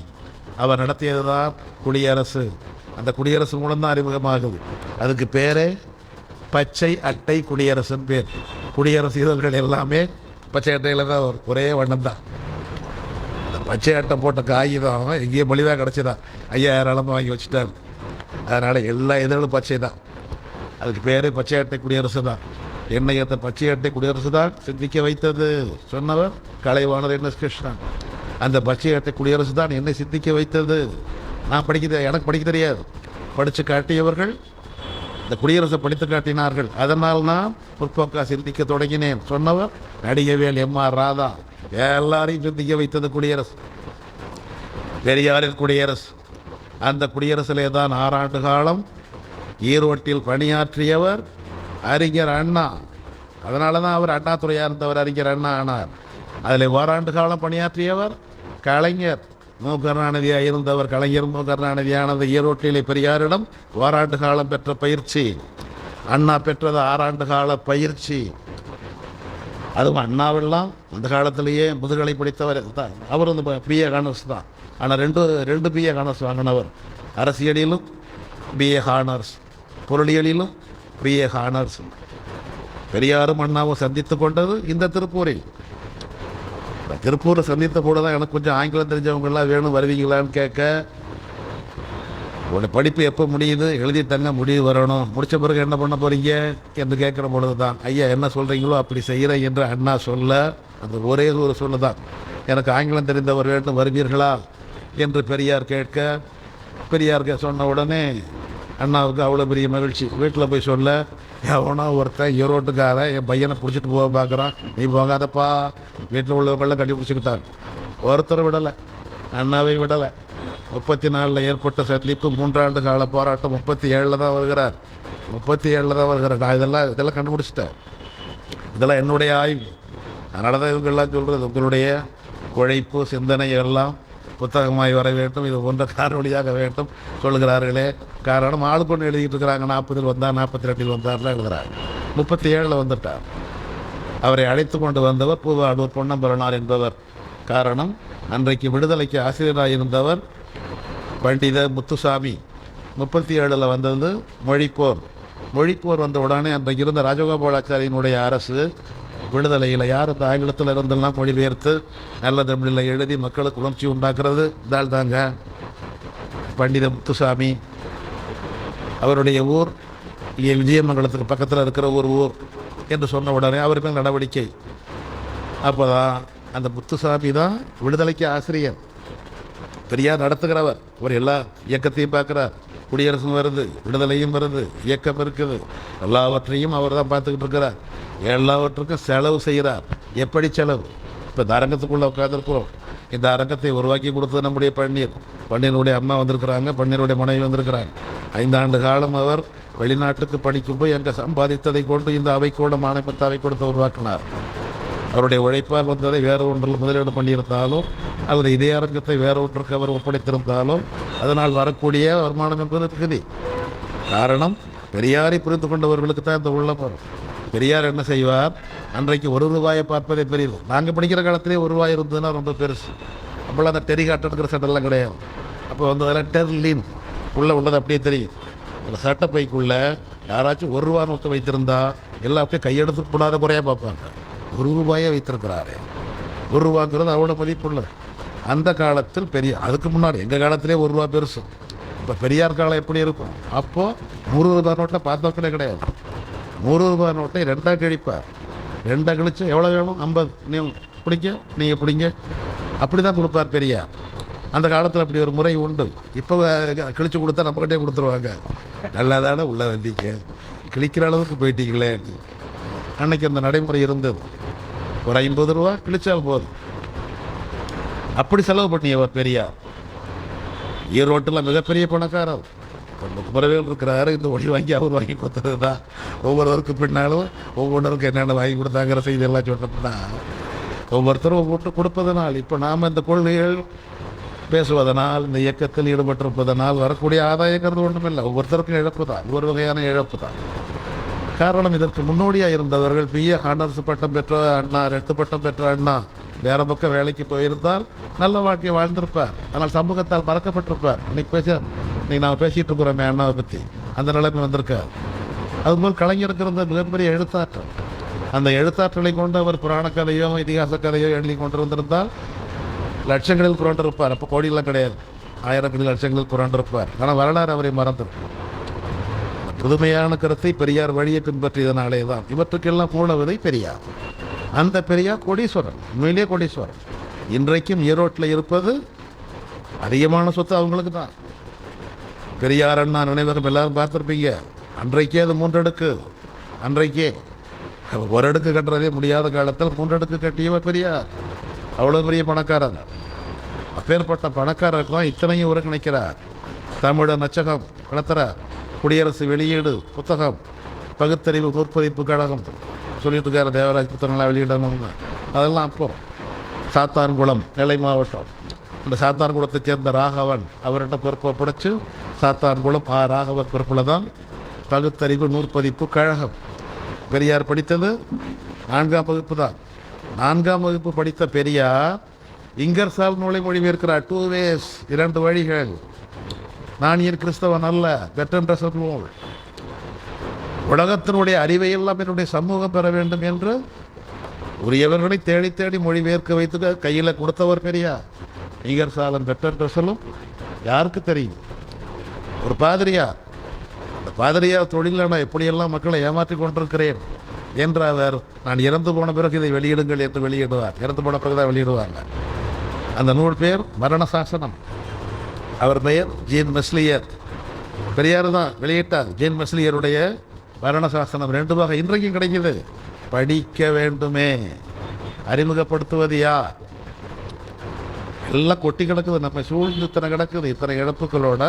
அவர் நடத்தியது தான் குடியரசு. அந்த குடியரசு மூலம்தான் அறிமுகமாகுது. அதுக்கு பேரே பச்சை அட்டை குடியரசுன்னு பேர். குடியரசு இதழ்கள் எல்லாமே பச்சை அட்டையில் தான் ஒரே வண்ணம் தான். அந்த பச்சை அட்டை போட்ட காகிதம் எங்கேயோ மலிவாக கிடச்சிதான், 5000 வாங்கி வச்சுட்டார். அதனால் எல்லா இதழும் பச்சை தான். அதுக்கு பேர் பச்சை அட்டை குடியரசு தான். என்னை ஏற்ற பச்சை அட்டை குடியரசு தான் சிந்திக்க வைத்தது சொன்னவர் கலைவாணர் என்.எஸ். கிருஷ்ணன். அந்த பச்சை அட்டை குடியரசு தான் என்னை சிந்திக்க வைத்தது. நான் எனக்கு படிக்க தெரியாது, படித்து காட்டியவர்கள் இந்த குடியரசை படித்து காட்டினார்கள். அதனால் நான் முற்போக்கா சிந்திக்க தொடங்கினேன் சொன்னவர் நடிகவேல் எம்.ஆர். ராதா. எல்லாரையும் சிந்திக்க வைத்தது குடியரசு, பெரியாரின் குடியரசு. அந்த குடியரசிலே தான் 6 ஆண்டு காலம் ஈரோட்டில் பணியாற்றியவர் அறிஞர் அண்ணா. அதனால தான் அவர் அண்ணாதுறையாக இருந்தவர் அறிஞர் அண்ணா ஆனார். அதில் 1 ஆண்டு காலம் பணியாற்றியவர் கலைஞர் மு. கருணாநிதியாக இருந்தவர். கலைஞர் மு. கருணாநிதியானது ஈரோட்டிலே பெரியாரிடம் 1 ஆண்டு காலம் பெற்ற பயிற்சி. அண்ணா பெற்றது 6 ஆண்டு கால பயிற்சி. அதுவும் அண்ணாவெல்லாம் அந்த காலத்திலேயே முதுகலை படித்தவர் தான். அவர் வந்து பிஏ ஹானர்ஸ் தான். ஆனால் ரெண்டு பிஏ ஹானர்ஸ் வாங்கினவர். அரசியலிலும் பிஏ ஹானர்ஸ், பொருளியலிலும் பிஏ ஹானர்ஸ். பெரியாரும் அண்ணாவும் சந்தித்து கொண்டது இந்த திருப்பூரில். திருப்பூரை சந்தித்த கூட தான் எனக்கு கொஞ்சம் ஆங்கிலம் தெரிஞ்சவங்கெல்லாம் வேணும் வருவீங்களான்னு கேட்க, உங்களுடைய படிப்பு எப்போ முடியுது, எழுதி தங்க முடிவு வரணும், முடித்த பிறகு என்ன பண்ண போகிறீங்க என்று கேட்குற பொழுது தான் ஐயா என்ன சொல்கிறீங்களோ அப்படி செய்கிறேன் என்று அண்ணா சொல்ல, அந்த ஒரே ஒரு சொல்ல தான் எனக்கு ஆங்கிலம் தெரிந்தவர் வேண்டும் வருவீர்களா என்று பெரியார் கேட்க, பெரியார் சொன்ன உடனே அண்ணாவுக்கு அவ்வளோ பெரிய மகிழ்ச்சி. வீட்டில் போய் சொல்ல, எவனோ ஒருத்தன் ஈரோட்டுக்காரன் என் பையனை பிடிச்சிட்டு போக பார்க்குறான், நீ போகாதப்பா. வீட்டில் உள்ளவங்களாம் கட்டி பிடிச்சிக்கிட்டாங்க. ஒருத்தர் விடலை, அண்ணாவை விடலை. 34 ஏற்பட்ட சந்திப்பு 3 ஆண்டு கால போராட்டம் 37 தான் வருகிறார். 37 தான் வருகிறார். நான் இதெல்லாம் கண்டுபிடிச்சிட்டேன். இதெல்லாம் என்னுடைய ஆய்வு. அதனால தான் இவங்கெல்லாம் சொல்கிறது, உங்களுடைய உழைப்பு சிந்தனை எல்லாம் புத்தகமாய் வர வேண்டும், இது போன்ற காணொலியாக வேண்டும் சொல்கிறார்களே. காரணம் ஆளுக்கு ஒன்று எழுதிட்டு இருக்கிறாங்க. 40 வந்தார், 42 வந்தார்லாம் எழுதுகிறாங்க. 37 வந்துட்டார். அவரை அழைத்து கொண்டு வந்தவர் பூவாடூர் பொன்னம்பலனார் என்பவர். காரணம், அன்றைக்கு விடுதலைக்கு ஆசிரியராக இருந்தவர் பண்டித முத்துசாமி. 37 வந்தது மொழிப்போர். மொழிப்போர் வந்த உடனே அன்றைக்கு இருந்த ராஜகோபாலாச்சாரியனுடைய அரசு விடுதலையில் யார் இந்த ஆங்கிலத்தில் இருந்தெல்லாம் மொழிபெயர்த்து நல்ல தமிழில் எழுதி மக்களுக்கு உணர்ச்சி உண்டாக்குறது இதால் தாங்க பண்டித முத்துசாமி. அவருடைய ஊர் இங்கே விஜயமங்கலத்துக்கு பக்கத்தில் இருக்கிற ஒரு ஊர் என்று சொன்ன உடனே அவர் மேல் நடவடிக்கை. அப்போ தான் அந்த முத்துசாமி தான் விடுதலைக்கு ஆசிரியர், பெரியார் நடத்துகிறவர். அவர் எல்லா இயக்கத்தையும் பார்க்குறார். குடியரசும் வருது, விடுதலையும் வருது, இயக்கம் இருக்குது, எல்லாவற்றையும் அவர் தான் பார்த்துக்கிட்டு இருக்கிறார். எல்லாவற்றுக்கும் செலவு செய்கிறார். எப்படி செலவு? இப்போ இந்த அரங்கத்துக்குள்ளே உட்காந்துருக்கிறோம். இந்த அரங்கத்தை உருவாக்கி கொடுத்தது நம்முடைய பன்னீருடைய அம்மா வந்திருக்கிறாங்க, பன்னீருடைய மனைவி வந்திருக்கிறாங்க. 5 ஆண்டு காலம் அவர் வெளிநாட்டுக்கு படிக்கும் போய் அங்கே சம்பாதித்ததை கொண்டு இந்த அவைக்கூட மாநிலத்தை அவைக்கூடத்தை உருவாக்கினார். அவருடைய உழைப்பால் வந்ததை வேறு ஒன்றில் முதலீடு பண்ணியிருந்தாலும் அல்லது இதே அரங்கத்தை வேறு ஒன்றுக்கு அவர் ஒப்படைத்திருந்தாலும் அதனால் வரக்கூடிய வருமானம் என்பது இருக்குது. காரணம், பெரியாரை புரிந்து கொண்டவர்களுக்கு தான் இந்த உள்ளம் வரும். பெரியார் என்ன செய்வார், அன்றைக்கு 1 ரூபாயை பார்ப்பதே பெரியது. நாங்கள் படிக்கிற காலத்திலே 1 ரூபாய் இருந்ததுன்னா ரொம்ப பெருசு. அப்போல்லாம் அந்த டெரிகாட்டுங்கிற சட்டெல்லாம் கிடையாது. அப்போ வந்து அதெல்லாம் டெர்லின் உள்ளது அப்படியே தெரியும். அந்த சட்டப்பைக்குள்ளே யாராச்சும் 1 ரூபா நோட்டு வைத்திருந்தா எல்லாம் அப்படியே கையெடுத்து கூடாத குறையாக பார்ப்பாங்க. 1 ரூபாயை வைத்திருக்கிறாரு. 1 ரூபாங்கிறது அவ்வளோ மதிப்புள்ளது. அந்த காலத்தில் அதுக்கு முன்னாடி எங்கள் காலத்திலே 1 ரூபா பெருசு. இப்போ பெரியார் காலம் எப்படி இருக்கும்? அப்போது 100 ரூபா நோட்டை பார்த்தோக்கே கிடையாது. 100 ரூபா நோட்டை 2ஆக கிழிப்பார். 2ஆக கிழிச்சு எவ்வளோ வேணும்? 50. நீங்கள் பிடிங்க அப்படி தான் கொடுப்பார் பெரியார். அந்த காலத்தில் அப்படி ஒரு முறை உண்டு. இப்போ கிழிச்சு கொடுத்தா நம்மகிட்டே கொடுத்துருவாங்க. நல்லா தானே உள்ள வந்தீங்க, கிழிக்கிற அளவுக்கு போயிட்டீங்களே. அன்னைக்கு அந்த நடைமுறை இருந்தது. ஒரு 50 ரூபா கிழிச்சால் போதும். அப்படி செலவு பண்ணியவர் பெரியார். ஈரோட்டில் மிகப்பெரிய பணக்காரர். குமரவேல் இருக்கிறாரு. இந்த ஒளி வாங்கி அவர் வாங்கி கொடுத்தது தான். ஒவ்வொருவருக்கு பின்னாலும் ஒவ்வொருவருக்கும் என்னென்ன வாங்கி கொடுத்தாங்கிற செய்தி எல்லாம் சொன்னதுன்னா ஒவ்வொருத்தரும் ஒவ்வொரு கொடுப்பதனால், இப்போ நாம் இந்த கொள்கைகள் பேசுவதனால், இந்த இயக்கத்தில் ஈடுபட்டிருப்பதனால் வரக்கூடிய ஆதாயங்கிறது ஒன்றுமில்லை. ஒவ்வொருத்தருக்கும் இழப்பு தான், ஒரு வகையான இழப்பு தான். காரணம், இதற்கு முன்னோடியாக இருந்தவர்கள் BA ஹானர்ஸ் பட்டம் பெற்ற அண்ணா, 2 பட்டம் பெற்ற அண்ணா வேறு பக்கம் வேலைக்கு போயிருந்தால் நல்ல வாழ்க்கையை வாழ்ந்திருப்பார். ஆனால் சமூகத்தால் மறக்கப்பட்டிருப்பார். இன்னைக்கு நாம் பேசிகிட்டு இருக்கிறோமே அண்ணாவை பற்றி, அந்த நிலைமை வந்திருக்கார். அதுபோல் கலைஞருக்கு இருந்த மிகப்பெரிய எழுத்தாற்றல். அந்த எழுத்தாற்றலை கொண்டு அவர் புராண கதையோ இதிகாச கதையோ எழுதி கொண்டிருந்திருந்தால் லட்சங்களில் புரண்டிருப்பார். அப்போ கோடியெல்லாம் கிடையாது, ஆயிரக்கணக்கில் லட்சங்களில் புரண்டிருப்பார். ஆனால் வரலாறு அவரை மறந்திருப்பார். புதுமையான கருத்தை பெரியார் வழியை பின்பற்றியதனாலே தான் இவற்றுக்கெல்லாம் மூலவதை பெரியார். அந்த பெரியார் கோடீஸ்வரன், உண்மையிலே கோடீஸ்வரன். இன்றைக்கும் ஈரோட்டில் இருப்பது அதிகமான சொத்து அவங்களுக்கு தான். பெரியார் அண்ணா நினைவகம் எல்லாரும் பார்த்துருப்பீங்க. அன்றைக்கே அது 3 அடுக்கு. அன்றைக்கே 1 அடுக்கு கட்டுறதே முடியாத காலத்தில் 3 அடுக்கு கட்டியவர் பெரியார். அவ்வளோ பெரிய பணக்காரர். அப்பேற்பட்ட பணக்காரருக்கு தான் இத்தனையும் ஒருங்கிணைக்கிறார். தமிழ நச்சகம் நடத்துகிறார். குடியரசு வெளியீடு புத்தகம், பகுத்தறிவு நூற்பதிப்பு கழகம் சொல்லிட்டு இருக்கார். தேவராஜ் புத்தகங்களாக வெளியிடணும். அதெல்லாம் அப்போ சாத்தான்குளம் நெல்லை மாவட்டம். அந்த சாத்தான்குளத்தைச் சேர்ந்த ராகவன் அவர்கிட்ட பொறுப்பை பிடிச்சி சாத்தான்குளம் ராகவன் பொறுப்பில் தான் பகுத்தறிவு நூற்பதிப்பு கழகம். பெரியார் படித்தது 4ஆம் வகுப்பு தான். 4ஆம் வகுப்பு படித்த பெரியார் இங்கர்சால் நூலை மொழிபெயர்க்கிறார். 2 ways, 2 வழிகள். நான் என் கிறிஸ்தவன் அல்ல, பெற்றென்ற சொல்வோம். உலகத்தினுடைய அறிவையெல்லாம் என்னுடைய சமூகம் பெற வேண்டும் என்று உரியவர்களை தேடி தேடி மொழிபெயர்க்க வைத்து கையில் கொடுத்தவர் பெரியார். இங்கர்சாலன் பெற்றென்ற சொல்லும் யாருக்கு தெரியும்? ஒரு பாதிரியார். அந்த பாதிரியார் தொழிலில் நான் எப்படியெல்லாம் மக்களை ஏமாற்றி கொண்டிருக்கிறேன் என்று அவர், நான் இறந்து போன பிறகு இதை வெளியிடுங்கள் என்று வெளியிடுவார். இறந்து போன பிறகு தான் வெளியிடுவாங்க. அந்த நூல் பேர் மரண சாசனம். அவர் பெயர் ஜீன் மெஸ்லியர். பெரியார் தான் வெளியிட்டார். ஜேன் மெஸ்லியருடைய மரண சாசனம் 2 வகை இன்றைக்கும் கிடைக்குது. படிக்க வேண்டுமே, அறிமுகப்படுத்துவது யார்? எல்லாம் கொட்டி கிடக்குது, நம்ம சூழ்ந்து இத்தனை கிடக்குது, இத்தனை இழப்புகளோட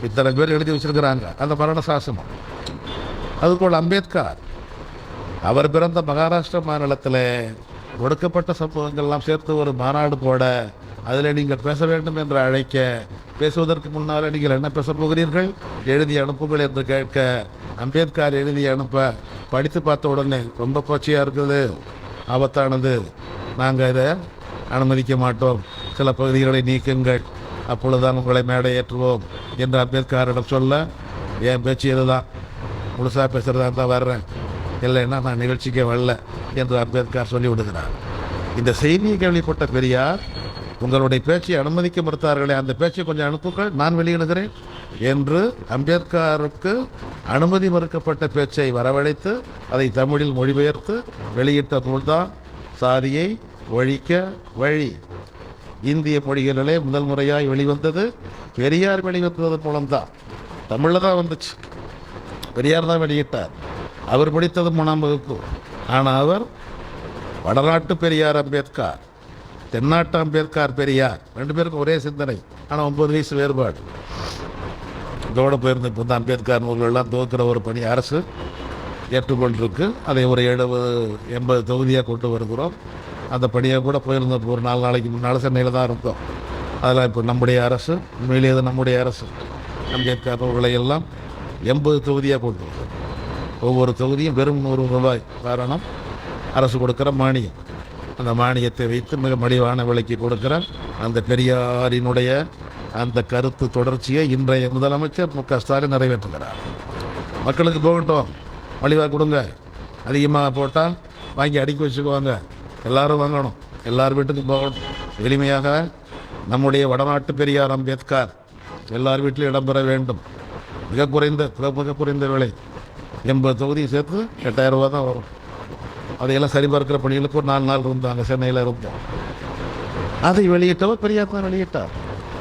இத்தனை பேர் எழுதி வச்சிருக்கிறாங்க அந்த மரண சாசனம். அதுபோல் அம்பேத்கர், அவர் பிறந்த மகாராஷ்டிரா மாநிலத்தில் ஒடுக்கப்பட்ட சமூகங்கள்லாம் சேர்த்து ஒரு மாநாடு போட, அதில் நீங்கள் பேச வேண்டும் என்று அழைக்க, பேசுவதற்கு முன்னால் நீங்கள் என்ன பேச போகிறீர்கள், எழுதி அனுப்புங்கள் என்று கேட்க, அம்பேத்கர் எழுதி அனுப்ப படித்து பார்த்த உடனே ரொம்ப பச்சையாக இருக்குது, ஆபத்தானது, நாங்கள் இதை அனுமதிக்க மாட்டோம், சில பகுதிகளை நீக்குங்கள், அப்பொழுதுதான் உங்களை மேடை ஏற்றுவோம் என்று அம்பேத்கரிடம் சொல்ல, என் பேச்சு இதுதான், முழுசாக பேசுகிறதா இருந்தால் வர்றேன், இல்லைன்னா நான் நிகழ்ச்சிக்கே வரல என்று அம்பேத்கர் சொல்லிவிடுகிறார். இந்த செய்தியை கேள்விப்பட்ட பெரியார், உங்களுடைய பேச்சை அனுமதிக்க மறுத்தார்களே, அந்த பேச்சை கொஞ்சம் அனுப்புங்கள், நான் வெளியிடுகிறேன் என்று அம்பேத்கருக்கு அனுமதி மறுக்கப்பட்ட பேச்சை வரவழைத்து அதை தமிழில் மொழிபெயர்த்து வெளியிட்ட நூல்தான் சாதியை ஒழிக்க வழி. இந்திய மொழிகளிலே முதல் முறையாய் வெளிவந்தது பெரியார் வெளிவந்ததன் மூலம்தான். தமிழில் தான் வந்துச்சு, பெரியார் தான் வெளியிட்டார். அவர் படித்தது 3ஆம் வகுப்பு. ஆனால் அவர் வடநாட்டு பெரியார் அம்பேத்கர், தென்னாட்டு அம்பேத்கர் பெரியார், 2 பேருக்கும் ஒரே சிந்தனை. ஆனால் 9 வயசு வேறுபாடு. இதோடு போயிருந்து இப்போ வந்து அம்பேத்கர் நூல்கள்லாம் துவக்கிற ஒரு பணி அரசு ஏற்றுக்கொண்டிருக்கு. அதை ஒரு 70-80 தொகுதியாக கொண்டு வருகிறோம். அந்த பணியை கூட போயிருந்தோம் ஒரு 4 நாளைக்கு முன்னால் சென்னையில் தான் இருந்தோம். அதெல்லாம் இப்போ நம்முடைய அரசு, உண்மையிலேயே நம்முடைய அரசு அம்பேத்கர் நூல்களை எல்லாம் 80 தொகுதியாக கொண்டு வரும். ஒவ்வொரு தொகுதியும் வெறும் 100 ரூபாய் காரணம் அரசு கொடுக்குற மானியம். அந்த மானியத்தை வைத்து மிக மலிவான விலைக்கு கொடுக்குற அந்த பெரியாரினுடைய அந்த கருத்து தொடர்ச்சியை இன்றைய முதலமைச்சர் மு.க. ஸ்டாலின் நிறைவேற்றுகிறார். மக்களுக்கு போகட்டும், மலிவாக கொடுங்க, அதிகமாக போட்டால் வாங்கி அடுக்கி வச்சுக்குவாங்க, எல்லாரும் வாங்கணும், எல்லார் வீட்டுக்கும் போகணும். எளிமையாக நம்முடைய வடநாட்டு பெரியார் அம்பேத்கர் எல்லார் வீட்டிலும் இடம்பெற வேண்டும். மிக குறைந்த விலை, 80 தொகுதியும் சேர்த்து 8000 ரூபா தான் வரும். அதையெல்லாம் சரிபார்க்கிற பணிகளுக்கு ஒரு 4 நாள் இருந்தாங்க, சென்னையில் இருந்தோம். அதை வெளியிட்டவர் பெரியார் தான் வெளியிட்டார்.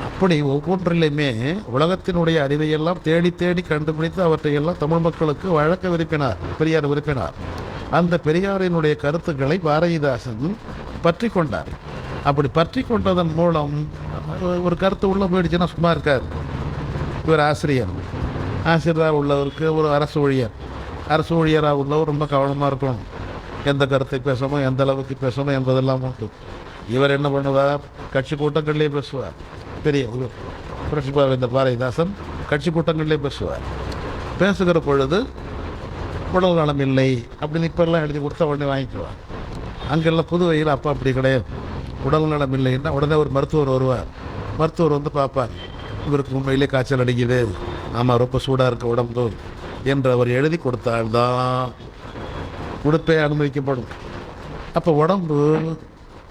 அப்படி ஒவ்வொன்றிலையுமே உலகத்தினுடைய அறிவையெல்லாம் தேடி தேடி கண்டுபிடித்து அவற்றையெல்லாம் தமிழ் மக்களுக்கு வழக்க விருப்பினார், பெரியார் விருப்பினார். அந்த பெரியாரினுடைய கருத்துக்களை பாரதிதாசன் பற்றி கொண்டார். அப்படி பற்றி கொண்டதன் மூலம் ஒரு கருத்து உள்ள போயிடுச்சுன்னா சும்மா இருக்காது. இவர் ஆசிரியராக உள்ளவருக்கு ஒரு அரசு ஊழியராக உள்ளவர் ரொம்ப கவனமாக இருக்கணும், எந்த கருத்தை பேசணும், எந்த அளவுக்கு பேசணும் என்பதெல்லாம் உண்டு. இவர் என்ன பண்ணுவார், கட்சி கூட்டங்களிலே பேசுவார். பெரிய புரட்சிப்பாளர் பாரதிதாசன் கட்சி கூட்டங்களிலே பேசுவார். பேசுகிற பொழுது உடல் நலம் இல்லை அப்படின்னு இப்பெல்லாம் எழுதி கொடுத்தா உடனே வாங்கிக்குவார். அங்கெல்லாம் புதுவையில் அப்போ அப்படி கிடையாது. உடல் நலம் இல்லைன்னா உடனே ஒரு மருத்துவர் வருவார். மருத்துவர் வந்து பார்ப்பார், இவருக்கு உண்மையிலே காய்ச்சல் அடிக்குது, ஆமாம் ரொம்ப சூடாக இருக்க உடம்பு என்று அவர் எழுதி கொடுத்தால்தான் உடுப்பே அனுமதிக்கப்படும். அப்போ உடம்பு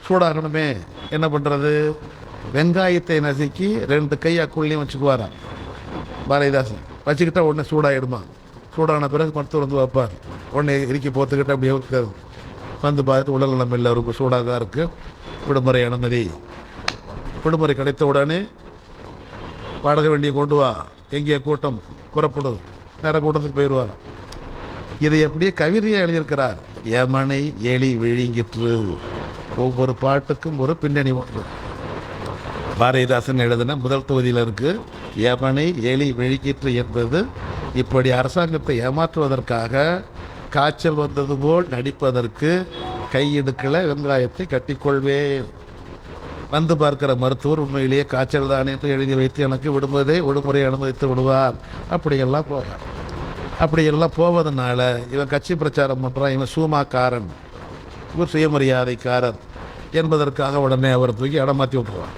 சூடாகணுமே, என்ன பண்ணுறது, வெங்காயத்தை நசுக்கி 2 கை அக்குள்ளையும் வச்சுக்குவாராம் பாரதிதாசன். வச்சுக்கிட்டா உடனே சூடாகிடுமா. சூடான பிறகு மருத்துவர் வந்து வைப்பார். உடனே இறுக்கி போத்துக்கிட்ட அப்படியே இருக்காது. வந்து பார்த்துட்டு உடல் நலம் இல்லை, ரொம்ப சூடாக தான் இருக்குது, விடுமுறை அனுமதி. விடுமுறை கிடைத்த உடனே வாடகை வண்டியை கொண்டு வா, எங்கே கூட்டம் புறப்படும், வேற கூட்டத்துக்கு போயிடுவார். இதை அப்படியே கவிதையாக எழுதியிருக்கிறார். யமனை எலி விழுங்கிற்று. ஒவ்வொரு பாட்டுக்கும் ஒரு பின்னணி உண்டு. பாரதிதாசன் எழுதின முதல் தொகுதியில் இருக்கு, யமனை எலி விழுங்கிற்று என்பது இப்படி அரசாங்கத்தை ஏமாற்றுவதற்காக காய்ச்சல் வந்தது போல் நடிப்பதற்கு கையிடுக்களை வெங்காயத்தை கட்டிக்கொள்வேன். வந்து பார்க்கிற மருத்துவர் உண்மையிலேயே காய்ச்சல் தான் என்று எழுதி வைத்து எனக்கு விடுமுறை அனுமதித்து விடுவார். அப்படியெல்லாம் போவதனால இவன் கட்சி பிரச்சாரம் பண்ணுறான், இவன் சூமாக்காரன், இவர் சுயமரியாதைக்காரர் என்பதற்காக உடனே அவர் தூக்கி இடமாற்றி விட்டுருவான்.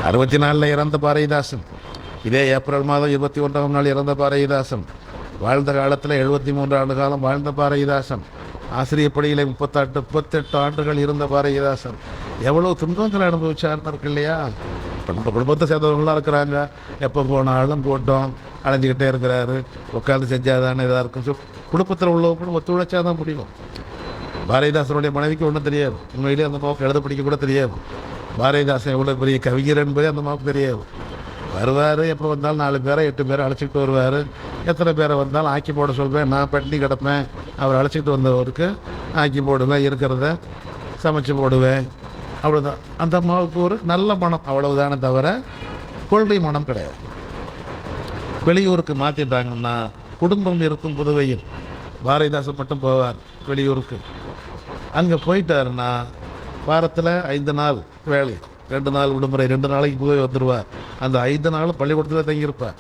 64 இறந்த பாரதிதாசன், இதே ஏப்ரல் மாதம் 21ஆம் நாள் இறந்த பாரதிதாசன், வாழ்ந்த காலத்தில் 73 ஆண்டு காலம் வாழ்ந்த பாரதிதாசன், ஆசிரியர் பணியிலே 38 ஆண்டுகள் இருந்த பாரதிதாசன், எவ்வளோ துன்பங்களை அனுபவிச்சார்னு இருக்கு இல்லையா. நம்ம குடும்பத்தை சேர்ந்தவங்களாம் இருக்கிறாங்க, எப்போ போனாலும் கூட்டம் அலைஞ்சிக்கிட்டே இருக்கிறாரு, உட்காந்து செஞ்சாதானே இதாக இருக்கும். குடும்பத்தில் உள்ளவங்களும் ஒத்துழைச்சா தான் முடியும். பாரதிதாசனுடைய மனைவிக்கு ஒன்றும் தெரியாது, உண்மையிலேயே அந்த மாவுக்கு எழுத படிக்க கூட தெரியாது. பாரதிதாசன் எவ்வளோ பெரிய கவிஞர் என்பதே அந்த மாவுக்கு தெரியாது. வருவார். எப்போ வந்தாலும் 4 பேரை 8 பேரை அழைச்சிட்டு வருவார். எத்தனை பேரை வந்தாலும் ஆக்கி போட சொல்வேன். நான் பட்டினி கிடப்பேன். அவர் அழைச்சிட்டு வந்தவருக்கு ஆக்கி போடுவேன், இருக்கிறத சமைச்சு போடுவேன். அவ்வளோதான். அந்த அம்மாவுக்கு ஒரு நல்ல மனம், அவ்வளவுதானே தவிர கொள்கை மனம் கிடையாது. வெளியூருக்கு மாற்றிட்டாங்கன்னா குடும்பம் இருக்கும் புதுவையில். பாரதிதாசன் மட்டும் போவார் வெளியூருக்கு. அங்கே போயிட்டாருன்னா வாரத்தில் 5 நாள் வேலை, 2 நாள் விடுமுறை, 2 நாளைக்கு புதுவை வந்துடுவார். அந்த 5 நாளும் பள்ளிக்கூடத்தில் தங்கியிருப்பார்.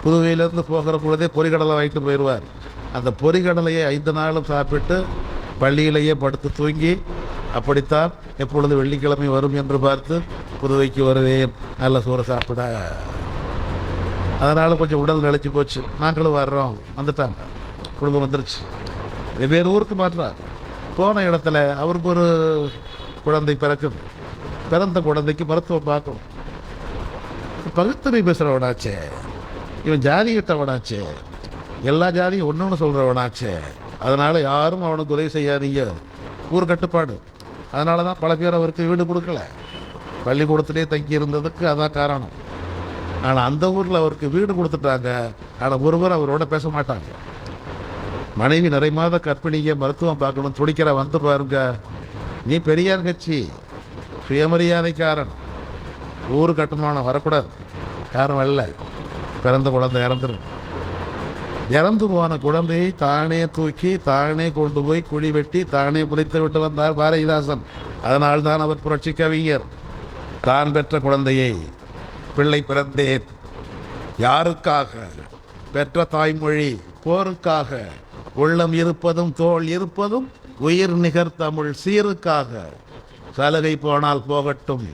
புதுவையிலேருந்து போகிற பொழுதே பொரிகடலை வாங்கிட்டு போயிடுவார். அந்த பொரிகடலையை 5 நாளும் சாப்பிட்டு பள்ளியிலேயே படுத்து தூங்கி, அப்படித்தான் எப்பொழுது வெள்ளிக்கிழமை வரும் என்று பார்த்து புதுவைக்கு வருவேன் நல்ல சோறு சாப்பிட. அதனால் கொஞ்சம் உடல் நிலைச்சி போச்சு. நாங்களும் வர்றோம், வந்துட்டாங்க, குடும்பம் வந்துருச்சு. வெவ்வேறு ஊருக்கு மாற்றார். போன இடத்துல அவருக்கு ஒரு குழந்தை பிறக்குது. பிறந்த குழந்தைக்கு மருத்துவம் பார்க்கணும். பகுத்தறிவு பேசுகிறவனாச்சே, இவன் ஜாதி கிட்டவனாச்சே, எல்லா ஜாதியும் ஒன்று சொல்கிறவனாச்சே, அதனால் யாரும் அவனுக்கு உதவி செய்யாதீங்க. ஊர் கட்டுப்பாடு. அதனால தான் பல பேர் அவருக்கு வீடு கொடுக்கல. பள்ளிக்கூடத்திலே தங்கி இருந்ததுக்கு அதான் காரணம். ஆனால் அந்த ஊரில் அவருக்கு வீடு கொடுத்துட்டாங்க. ஆனால் ஒருவர் அவரோட பேச மாட்டாங்க. மனைவி நிறை மாத கற்பிணிங்க மருத்துவம் பார்க்கணும் துடிக்கிற வந்து பாருங்க. நீ பெரியார் கட்சி, சுயமரியாதைக்காரன், ஊர் கட்டுமானம் வரக்கூடாது. யாரும் வரல. பிறந்த குழந்தை இறந்து போன குழந்தையை தானே தூக்கி தானே கொண்டு போய் குழி வெட்டி தானே புதைத்து விட்டு வந்தார் பாரதிதாசன். அதனால்தான் அவர் புரட்சி கவிஞர். தான் பெற்ற குழந்தையை, பிள்ளை பிறந்தேன் யாருக்காக, பெற்ற தாய்மொழி போருக்காக, உள்ளம் இருப்பதும் தோள் இருப்பதும் உயிர் நிகர் தமிழ் சீருக்காக. சலுகை போனால் போகட்டும்,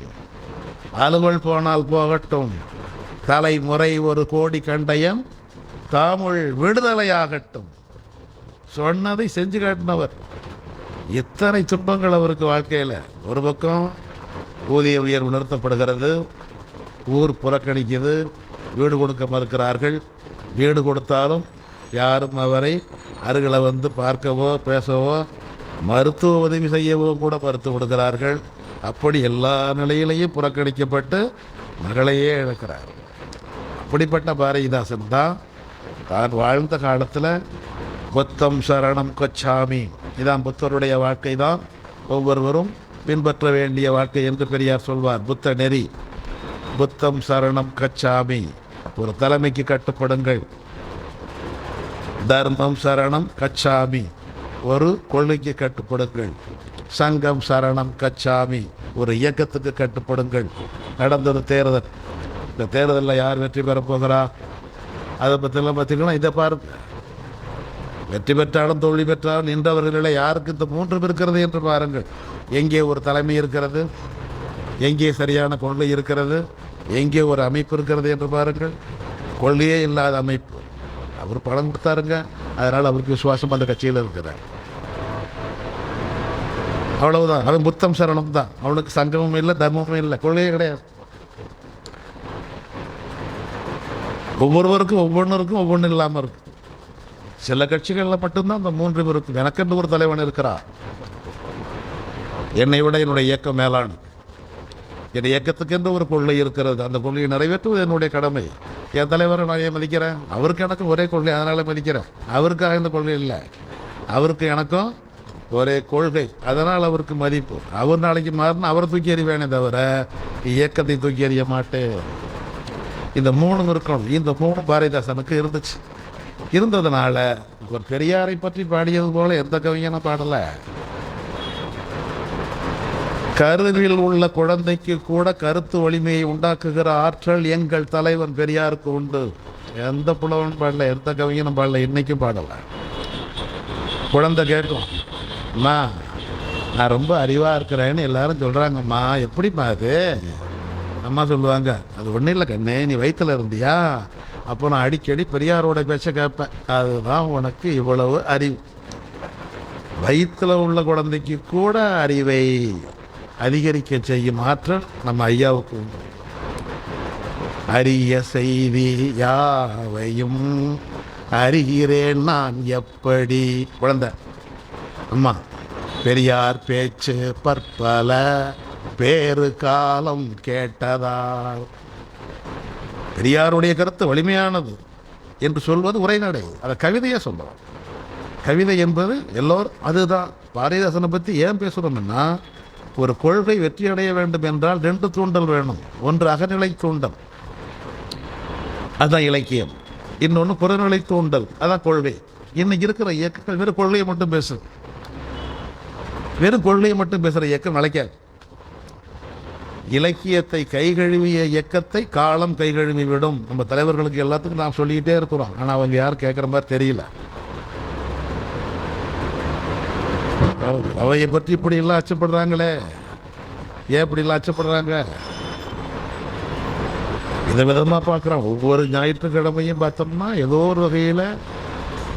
அலுவல் போனால் போகட்டும், தலைமுறை ஒரு கோடி கண்டயம், தமிழ் விடுதலையாகட்டும். சொன்னதை செஞ்சு காட்டினவர். இத்தனை துன்பங்கள் அவருக்கு வாழ்க்கையில். ஒரு பக்கம் ஊதிய உயர்வு நிறுத்தப்படுகிறது, ஊர் புறக்கணிக்குது, வீடு கொடுக்க மறுக்கிறார்கள். வீடு கொடுத்தாலும் யாரும் அவரை அருகில் வந்து பார்க்கவோ பேசவோ மருத்துவ உதவி செய்யவோ கூட மறுத்து கொடுக்கிறார்கள். அப்படி எல்லா நிலையிலையும் புறக்கணிக்கப்பட்டு மகளையே இழக்கிறார். அப்படிப்பட்ட பாரதிதாசன் தான் தான் வாழ்ந்த காலத்தில் புத்தம் சரணம் கச்சாமி, இதான் புத்தருடைய வாழ்க்கை தான் ஒவ்வொருவரும் பின்பற்ற வேண்டிய வாழ்க்கை என்று பெரியார் சொல்வார். புத்த நெறி, புத்தம் சரணம் கச்சாமி. ஒரு தலைமைக்கு கட்டுப்படுங்கள். தர்மம் சரணம் கச்சாமி, ஒரு கொள்கைக்கு கட்டுப்படுங்கள். சங்கம் சரணம் கச்சாமி, ஒரு இயக்கத்துக்கு கட்டுப்படுங்கள். நடந்தது தேர்தல். இந்த தேர்தலில் யார் வெற்றி பெற போகிறா அதை பற்றிலாம் பார்த்தீங்கன்னா இதை பாருங்க. வெற்றி பெற்றாலும் தோல்வி பெற்றாலும் நின்றவர்களில் யாருக்கு இந்த 3 இருக்கிறது என்று பாருங்கள். எங்கே ஒரு தலைமை இருக்கிறது, எங்கே சரியான கொள்கை இருக்கிறது, எங்கே ஒரு அமைப்பு இருக்கிறது என்று பாருங்கள். கொள்கையே இல்லாத அமைப்பு. அவர் பணம் கொடுத்தாருங்க, அதனால் அவருக்கு விசுவாசம் அந்த கட்சியில் இருக்கிறார். அவ்வளவுதான். அவன் புத்தம் சரணம் தான். அவனுக்கு சங்கமும் இல்லை, தர்மமும் இல்லை, கொள்கையே கிடையாது. ஒவ்வொருவருக்கும் ஒவ்வொன்று இல்லாமல் இருக்கு. சில கட்சிகளில் மட்டும்தான் அந்த 3 இருக்கும். எனக்கென்று ஒரு தலைவன் இருக்கிறார். என்னை விட என்னுடைய இயக்கம் மேலான, என் இயக்கத்துக்கென்று ஒரு கொள்கை இருக்கிறது. அந்த கொள்கையை நிறைவேற்றுவது என்னுடைய கடமை. என் தலைவரை நான் ஏன் மதிக்கிறேன்? அவருக்கு எனக்கு ஒரே கொள்கை, அதனால் மதிக்கிறேன். அவருக்காக இந்த கொள்கை இல்லை, அவருக்கு எனக்கும் ஒரே கொள்கை, அதனால் அவருக்கு மதிப்பு. அவர் நாளைக்கு மாறினா அவரை தூக்கி எறிவேனே தவிர இயக்கத்தை தூக்கி எறிய மாட்டேன். இந்த 3 இருக்கணும். இந்த 3 பாரதிதாசனுக்கு இருந்துச்சு. இருந்ததுனால ஒரு பெரியாரை பற்றி பாடியது போல எந்த கவிஞனும் பாடலை. கருவில் உள்ள குழந்தைக்கு கூட கருத்து வலிமையை உண்டாக்குகிற ஆற்றல் எங்கள் தலைவன் பெரியாருக்கு உண்டு. எந்த புலவன் பாடல, எந்த கவிஞனும் பாடல, இன்னைக்கும் பாடலை. குழந்தை கேட்கும், அம்மா நான் ரொம்ப அறிவாக இருக்கிறேன்னு எல்லாரும் சொல்கிறாங்கம்மா, எப்படிம்மா அது? அம்மா சொல்லுவாங்க, அது ஒன்றும் இல்லை கண்ணே, நீ வயிற்றில் இருந்தியா? அப்போ நான் அடிக்கடி பெரியாரோட பேச்ச கேட்பேன். அதுதான் உனக்கு இவ்வளவு அறிவு. வயிற்றில் உள்ள குழந்தைக்கு கூட அறிவை அதிகரிக்க செய்யும் ஆற்றல் நம்ம ஐயாவுக்கு உண்டு. அரிய செய்தி யாவையும் அறிகிறேன் நான் எப்படி. குழந்தை, அம்மா பெரியார் பேச்சு பற்பல பேறு காலம் கேட்டதால் பெரியாருடைய கருத்து வலிமையானது என்று சொல்வது உரைநடை. அதை கவிதையாக சொல்கிறோம். கவிதை என்பது எல்லோரும் அதுதான். பாரதிதாசனை பற்றி ஏன் பேசுகிறோம்னா, ஒரு கொள்கை வெற்றி அடைய வேண்டும் என்றால் 2 தூண்டல் வேணும். ஒன்று அகநிலை தூண்டல், அதுதான் இலக்கியம். இன்னொன்று புறநிலை தூண்டல், அதான் கொள்கை. இன்னைக்கு இருக்கிற இயக்கங்கள் வெறும் கொள்கையை மட்டும் பேசுது. வெறும் கொள்கையை மட்டும் பேசுகிற இயக்கம் நிலைக்காது. இலக்கியத்தை கைகழுவிய இயக்கத்தை காலம் கைகழுவி விடும். நம்ம தலைவர்களுக்கு எல்லாத்துக்கும் நாம் சொல்லிக்கிட்டே இருக்கிறோம். ஆனால் அவங்க யாரும் கேட்குற மாதிரி தெரியல. அவையை பற்றி இப்படிலாம் அச்சப்படுறாங்களே, ஏன் இப்படிலாம் அச்சப்படுறாங்க? விதவிதமாக பார்க்குறோம். ஒவ்வொரு ஞாயிற்றுக்கிழமையும் பார்த்தோம்னா ஏதோ ஒரு வகையில்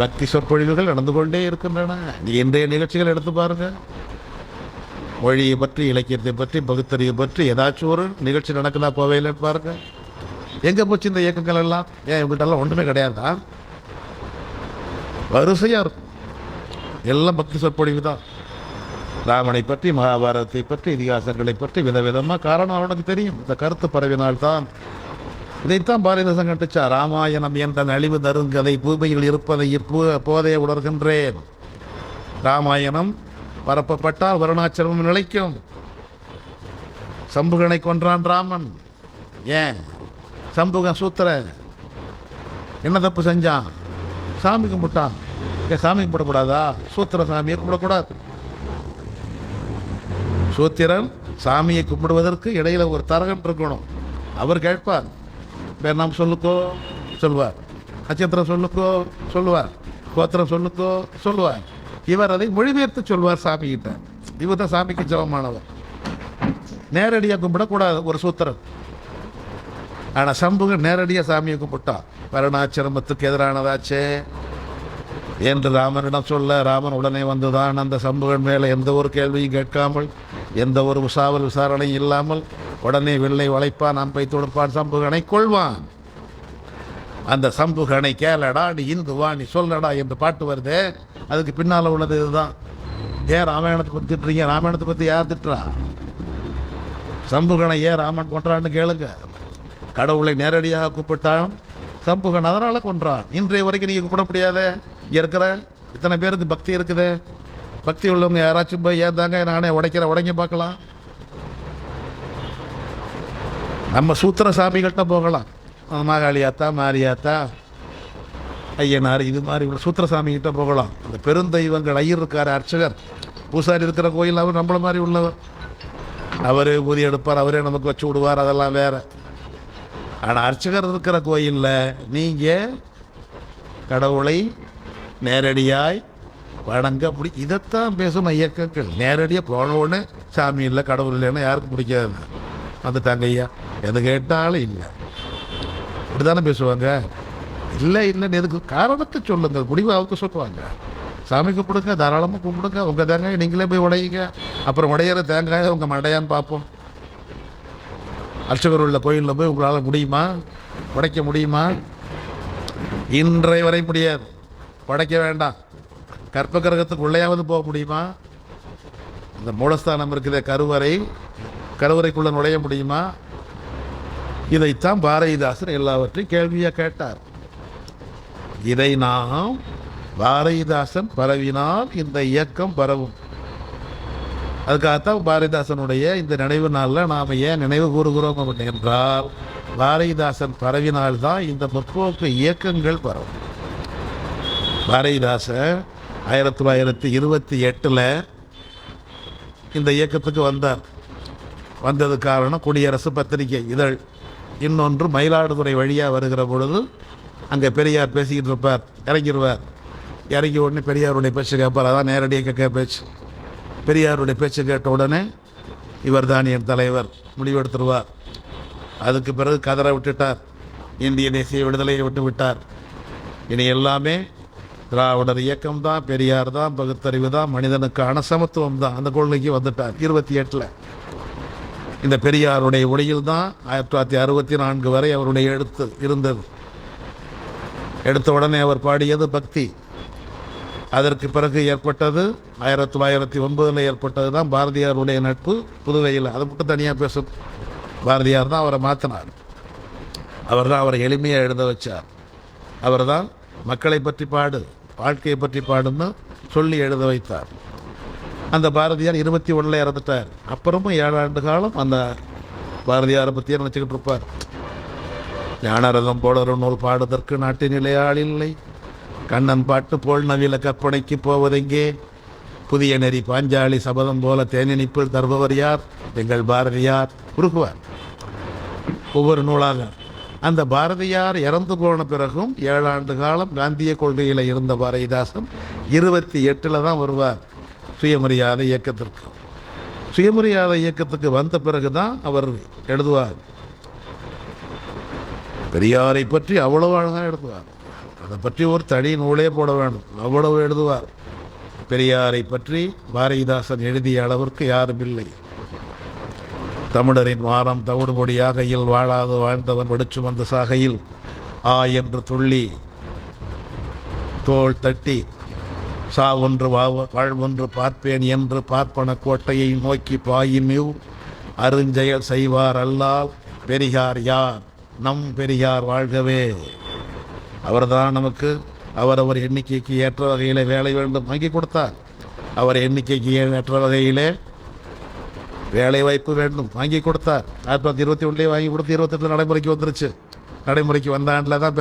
பக்தி சொற்பொழிவுகள் நடந்து கொண்டே இருக்கின்றன. இன்றைய நிகழ்ச்சிகள் எடுத்து பாருங்கள். மொழியை பற்றி, இலக்கியத்தை பற்றி, பகுத்தறிவை பற்றி ஏதாச்சும் ஒரு நிகழ்ச்சி நடக்குதா போவையிலன்னு பாருங்கள். எங்கே போச்சு இந்த இயக்கங்கள் எல்லாம்? ஏன் இவங்ககிட்டலாம் ஒன்றுமே கிடையாதா? வரிசையாக இருக்கும். எல்லாம் பக்தி சொற்பொழிவு தான். ராமனை பற்றி, மகாபாரதத்தை பற்றி, இதிகாசங்களை பற்றி விதவிதமாக. காரணம் அவனுக்கு தெரியும், இந்த கருத்து பரவினால்தான். இதைத்தான் பாரதிதாசன் கட்டுச்சா. ராமாயணம் என்ற நலிவு தருங்கதை பூமியில் இருப்பதை இப்போதே உணர்கின்றேன். ராமாயணம் பரப்பப்பட்டால் வருணாச்சலமும் நிலைக்கும். சம்புகனை கொன்றான் ராமன். ஏன்? சம்புகன் சூத்திர என்ன தப்பு செஞ்சான்? சாமி கும்பிட்டான். சாமி கும்பிடக்கூடாதா? சூத்திர சாமியை கும்பிடக்கூடாது. சூத்திரன் சாமியை கும்பிடுவதற்கு இடையில ஒரு தரகன் இருக்கணும். அவர் கேட்பார், பேர் நாம் சொல்லுக்கோ சொல்லுவார், நட்சத்திரம் சொல்லுக்கோ சொல்லுவார், கோத்திரம் சொல்லுக்கோ சொல்லுவார். இவர் அதை மொழிபெயர்த்து சொல்வார் சாமி கிட்ட. இவர் தான் சாமிக்கு ஜபமானவர். நேரடியாக கும்பிடக்கூடாது ஒரு சூத்திரன். ஆனால் சம்புகன் நேரடியாக சாமியை கும்பிட்டான். வருணாச்சிரமத்துக்கு எதிரானதாச்சே என்று ராமனிடம் சொல்ல, ராமன் உடனே வந்துதான் அந்த சம்புகன் மேலே எந்த ஒரு கேள்வியும் கேட்காமல், எந்த ஒரு உசாவல் விசாரணையும் இல்லாமல் உடனே வில்லை வளைப்பான், அம்பை தொடுப்பான், சம்புகனை கொள்வான். அந்த சம்புகனை கேளடா, நீ இந்துவா, நீ சொல்லடா என்று பாட்டு வருதே, அதுக்கு பின்னால் உள்ளது இதுதான். ஏன் ராமாயணத்தை பற்றி திட்டுறீங்க? ராமாயணத்தை பற்றி யார் திட்டுறா? சம்புகனை ஏன் ராமன் கொன்றான்னு கேளுங்க. கடவுளை நேரடியாக கூப்பிட்டான் சம்புகன், அதனால கொன்றான். இன்றைய வரைக்கும் நீங்கள் கூப்பிட முடியாத இங்கே இருக்கிற இத்தனை பேருக்கு பக்தி இருக்குது. பக்தி உள்ளவங்க யாராச்சும் போய் ஏந்தாங்க நானே உடைங்க பார்க்கலாம். நம்ம சூத்திர சாமிகள்கிட்ட போகலாம். மாகாளியாத்தா, மாரியாத்தா, ஐயனார், இது மாதிரி உள்ள சூத்திரசாமிகிட்ட போகலாம். அந்த பெருந்தெய்வங்கள் ஐயர் இருக்கார், அர்ச்சகர், பூசாரி இருக்கிற கோயில், அவர் நம்மள மாதிரி உள்ளவர். அவரே ஊதி எடுப்பார், அவரே நமக்கு வச்சு விடுவார், அதெல்லாம் வேற. ஆனால் அர்ச்சகர் இருக்கிற கோயிலில் நீங்கள் கடவுளை நேரடியாய் வணங்க அப்படி இதைத்தான் பேசணும் இயக்கங்கள். நேரடியாக போன உடனே சாமி இல்லை, கடவுள் இல்லைன்னா யாருக்கும் பிடிக்காது. வந்துட்டாங்க ஐயா, எது கேட்டாலும் இல்லை, இப்படி தானே பேசுவாங்க. இல்லை இல்லைன்னு எதுக்கு காரணத்தை சொல்லுங்கள், முடிவு அவங்க சொல்லுவாங்க. சாமி கும்பிடுங்க, தாராளமாக கும்பிடுங்க, உங்கள் தேங்காய் நீங்களே போய் உடையுங்க. அப்புறம் உடையிற தேங்காயை உங்கள் மடையான்னு பார்ப்போம். அர்ச்சகர் உள்ள கோயிலில் போய் உங்களால் முடியுமா? உடைக்க முடியுமா? இன்றைய வரை முடியாது. உடைக்க வேண்டாம். கற்ப கிரகத்துக்கு உள்ளேயாவது போக முடியுமா? இந்த மூலஸ்தானம் இருக்கிற கருவறைக்குள்ளே நுழைய முடியுமா? இதைத்தான் பாரதிதாசன் எல்லாவற்றையும் கேள்வியாக கேட்டார். இதை நாம் பாரதிதாசன் பரவினால் இந்த இயக்கம் பரவும். அதுக்காகத்தான் பாரதிதாசனுடைய இந்த நினைவு நாளில் நாம் ஏன் நினைவு கூறுகிறோம் அப்படின்னு என்றால், பாரதிதாசன் பரவினால்தான் இந்த முற்போக்கு இயக்கங்கள் பரவும். பாரதிதாசன் 1928 இந்த இயக்கத்துக்கு வந்தார். வந்தது காரணம் குடியரசு பத்திரிகை இதழ். இன்னொன்று மயிலாடுதுறை வழியாக வருகிற பொழுது அங்கே பெரியார் பேசிக்கிட்டு இருப்பார், இறங்கிடுவார். இறங்கி உடனே பெரியாருடைய பேச்சு கேட்பார். அதான் நேரடியாக கேட்க பேச்சு. பெரியாருடைய பேச்சு கேட்ட உடனே இவர் தான் என் தலைவர் முடிவெடுத்துருவார். அதுக்கு பிறகு கதற விட்டுட்டார். இந்திய தேசிய விடுதலையை விட்டு விட்டார். இனி எல்லாமே திராவிடர் இயக்கம் தான், பெரியார் தான், பகுத்தறிவு தான், மனிதனுக்கான சமத்துவம் தான். அந்த கொள்கைக்கு வந்துட்டார் 28. இந்த பெரியாருடைய ஒளியில் தான் 1964 வரை அவருடைய எழுத்து இருந்தது. எடுத்த உடனே அவர் பாடியது பக்தி. அதற்கு பிறகு ஏற்பட்டது 1909 ஏற்பட்டது தான் பாரதியாருடைய நட்பு புதுவையில். அதை மட்டும் தனியாக பேசும். பாரதியார் தான் அவரை மாற்றினார். அவர் தான் அவரை எளிமையாக எழுத வச்சார். அவர் தான் மக்களை பற்றி பாடு, வாழ்க்கையை பற்றி பாடுன்னு சொல்லி எழுத வைத்தார். அந்த பாரதியார் 21 இறந்துட்டார். அப்புறமும் 7 ஆண்டு காலம் அந்த பாரதியாரை பற்றியே நினச்சிக்கிட்டு இருப்பார். ஞானரதம் போல ஒரு நூல் பாடுதற்கு நாட்டினிலே ஆள் இல்லை, கண்ணன் பாட்டு போல் நவீன கற்பனைக்கு போவதெங்கே, புதிய நெறி பாஞ்சாலி சபதம் போல தேனினிப்பில் தருபவர் யார், எங்கள் பாரதியார் உருகுவார். ஒவ்வொரு நூலாக அந்த பாரதியார் இறந்து போன பிறகும் 7 ஆண்டு காலம் காந்திய கொள்கையில் இருந்த பாரதிதாசன் 28 தான் வருவார் சுயமரியாதை இயக்கத்திற்கு. சுயமரியாதை இயக்கத்துக்கு வந்த பிறகு தான் அவர் எழுதுவார். பெரியாரை பற்றி அவ்வளவு அழகாக எழுதுவார். அதை பற்றி ஒரு தனி நூலே போட வேண்டும், அவ்வளவு எழுதுவார். பெரியாரை பற்றி பாரதிதாசன் எழுதிய அளவிற்கு யாரும் இல்லை. தமிழரின் வாரம் தவிடுபொடியாகையில் வாழாது வாழ்ந்தவன் வெடிச்சு வந்த சாகையில் என்று துள்ளி தோள் தட்டி சாவொன்று வாழ்வொன்று பார்ப்பேன் என்று பார்ப்பன கோட்டையை நோக்கி பாயிமிவ் அருஞ்செயல் செய்வார் அல்லால் பெரியார் யார், நம் பெரியார் வாழ்கவே. அவர்தான் நமக்கு அவரவர் எண்ணிக்கைக்கு ஏற்ற வகையில் வேலை வேண்டும் வாங்கி கொடுத்தார். அவர் எண்ணிக்கைக்கு ஏற்ற வகையிலே வேலை வாய்ப்பு வேண்டும் வாங்கி கொடுத்தார். 1921 வாங்கி கொடுத்து 28 நடைமுறைக்கு வந்துருச்சு. நடைமுறைக்கு வந்த ஆண்டில் தான்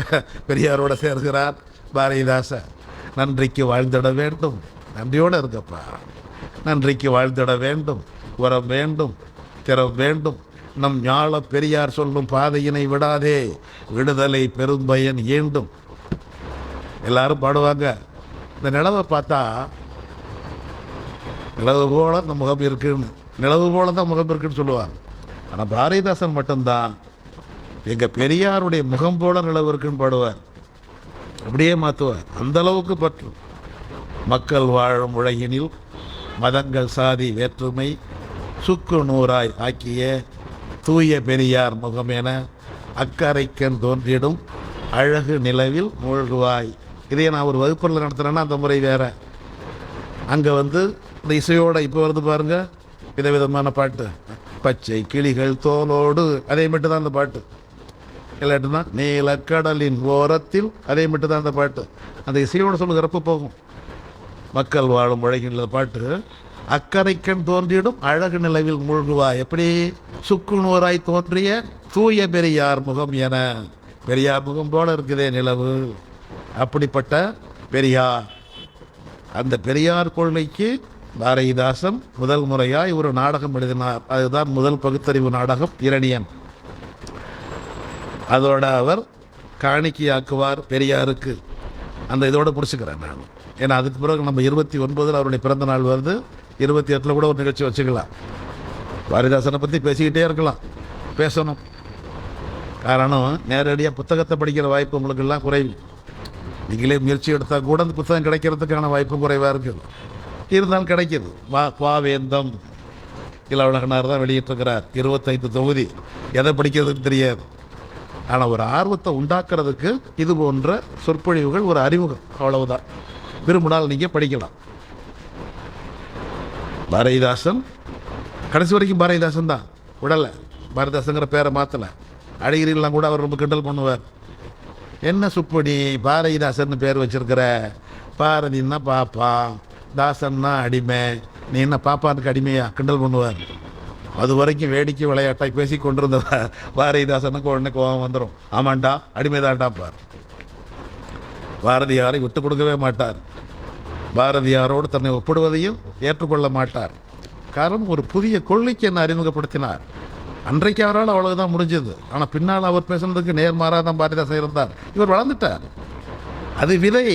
பெரியாரோட சேர்கிறார் பாரதிதாசன். நன்றிக்கு வாழ்ந்திட வேண்டும், நன்றியோடு இருக்கப்பா. நன்றிக்கு வாழ்ந்திட வேண்டும், உரம் வேண்டும், திறம் வேண்டும். நம் ஞாழ பெரியார் சொல்லும் பாதையினை விடாதே, விடுதலை பெரும்பயன் ஈண்டும். எல்லாரும் பாடுவாங்க. இந்த நிலவை பார்த்தா நிலவு போல இந்த முகம் இருக்குன்னு, நிலவு போல தான் முகம் இருக்குன்னு சொல்லுவாங்க. ஆனால் பாரதிதாசன் மட்டும்தான் எங்கள் பெரியாருடைய முகம் போல நிலவு இருக்குன்னு பாடுவார். அப்படியே மாற்றுவார். அந்த அளவுக்கு பற்று. மக்கள் வாழும் உலகினில் மதங்கள் சாதி வேற்றுமை சுக்கு நூறாய் ஆக்கிய தூய பெரியார் முகம் என அக்கறைக்கண் தோன்றிடும் அழகு நிலவில் மூழ்குவாய். இதே நான் ஒரு வகுப்பில் நடத்துகிறேன்னா அந்த முறை வேறு. அங்கே இந்த இசையோடு இப்போ வருது பாருங்கள், விதவிதமான பாட்டு. பச்சை கிளிகள் தோலோடு, அதே மட்டும் தான் அந்த பாட்டு. இல்லாட்டுனா நீலக்கடலின் ஓரத்தில், அதே மட்டும் தான் அந்த பாட்டு. அந்த இசையோடு சொல்லுகிறப்ப போகும். மக்கள் வாழும் உலகில் பாட்டு அக்கறைக்கண் தோன்றிடும் அழகு நிலவில் மூழ்குவாய். எப்படி சுக்குநூறாய் தோன்றிய தூய பெரியார் முகம் என, பெரியார் முகம் போல இருக்குதே நிலவு. அப்படிப்பட்ட பெரியார், அந்த பெரியார் கொள்கைக்கு பாரதிதாசன் முதல் முறையாய் ஒரு நாடகம் எழுதினார். அதுதான் முதல் பகுத்தறிவு நாடகம் இரணியன். அதோட அவர் காணிக்கையாக்குவார் பெரியாருக்கு. அந்த இதோட பிடிச்சிக்கிறேன் நான். ஏன்னா அதுக்கு பிறகு நம்ம 29 அவருடைய பிறந்த நாள் வருது. 28 கூட ஒரு நிகழ்ச்சி வச்சுக்கலாம். பாரதிதாசனை பற்றி பேசிக்கிட்டே இருக்கலாம், பேசணும். காரணம், நேரடியாக புத்தகத்தை படிக்கிற வாய்ப்பு உங்களுக்கெல்லாம் குறைவு. நீங்களே முயற்சி எடுத்தால் கூட அந்த புத்தகம் கிடைக்கிறதுக்கான வாய்ப்பு குறைவாக இருக்குது. இருந்தாலும் கிடைக்கிது. பாவேந்தம் இளவழகனார் தான் வெளியிட்டிருக்கிறார். 25 தொகுதி. எதை படிக்கிறதுக்கு தெரியாது. ஆனால் ஒரு ஆர்வத்தை உண்டாக்குறதுக்கு இது போன்ற சொற்பொழிவுகள் ஒரு அறிமுகம், அவ்வளவுதான். விரும்பினால் நீங்கள் படிக்கலாம். பாரதிதாசன் கடைசி வரைக்கும் பாரதிதாசன் தான், விடலை. பாரதிதாசங்கிற பேரை மாற்றலை. அழகிரிலாம் கூட அவர் ரொம்ப கிண்டல் பண்ணுவார். என்ன சுப்படி பாரதிதாசன் பேர் வச்சிருக்கிற, பாரதின்னா பாப்பா, தாசன்னா அடிமை, நீ என்ன பாப்பானுக்கு அடிமையா, கிண்டல் பண்ணுவார். அது வரைக்கும் வேடிக்கை விளையாட்டாய் பேசி கொண்டிருந்த பாரதிதாசனுக்கு உடனே கோபம் வந்துடும். ஆமாண்டா அடிமைதாண்டாப்பார். பாரதியாரை விட்டு கொடுக்கவே மாட்டார். பாரதியாரோடு தன்னை ஒப்பிடுவதையும் ஏற்றுக்கொள்ள மாட்டார். காரணம், ஒரு புதிய கொள்கைக்கு என்ன அறிமுகப்படுத்தினார். அன்றைக்கு அவரால் அவ்வளவுதான் முடிஞ்சது. ஆனால் பின்னால் அவர் பேசுனதுக்கு நேர்மாறாக தான் பாரதிதாசன் இருந்தார். இவர் வளர்ந்துட்டார். அது விதை,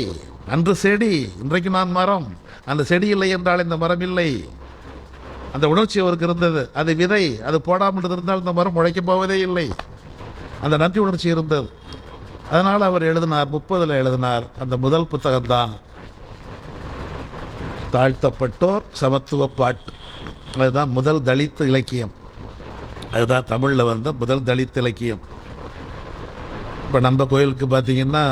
அன்று செடி, இன்றைக்கு நான் மரம். அந்த செடி இல்லை என்றால் இந்த மரம் இல்லை. அந்த உணர்ச்சி அவருக்கு இருந்தது. அது விதை, அது போடாமல் இருந்தால் இந்த மரம் உழைக்க போவதே இல்லை. அந்த நன்றி உணர்ச்சி இருந்தது. அதனால் அவர் எழுதினார், 30 எழுதினார். அந்த முதல் புத்தகம்தான் தாழ்த்தப்பட்டோர் சமத்துவ பாட்டு. அதுதான் முதல் தலித் இலக்கியம். அதுதான் தமிழில் வந்த முதல் தலித் இலக்கியம். இப்போ நம்ம கோயிலுக்கு பார்த்திங்கன்னா,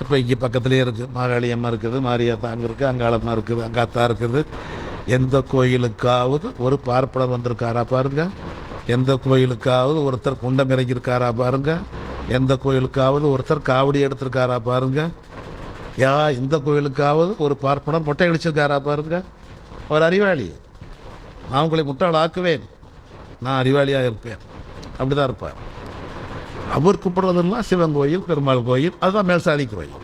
இப்போ இங்கே பக்கத்துலேயே இருக்குது, மாகாளி அம்மா இருக்குது, மாரியாத்தா அங்கே இருக்குது, அங்காளம்மா இருக்குது, அங்காத்தா இருக்குது. எந்த கோயிலுக்காவது ஒரு பார்ப்பனர் வந்திருக்காரா பாருங்கள்? எந்த கோயிலுக்காவது ஒருத்தர் குண்டம் இறங்கியிருக்காரா பாருங்கள்? எந்த கோயிலுக்காவது ஒருத்தர் காவடி எடுத்திருக்காரா பாருங்க. இந்த கோயிலுக்காவது ஒரு பார்ப்பனர் மொட்டை அடிச்சிருக்காரா பாருங்க. அவர் அறிவாளி. நான் உங்களை முட்டாள் ஆக்குவேன், நான் அறிவாளியாக இருப்பேன், அப்படிதான் இருப்பார். அவர் கூப்பிடுறதெல்லாம் சிவன் கோயில், பெருமாள் கோயில், அதுதான் மேல்சாதி கோயில்.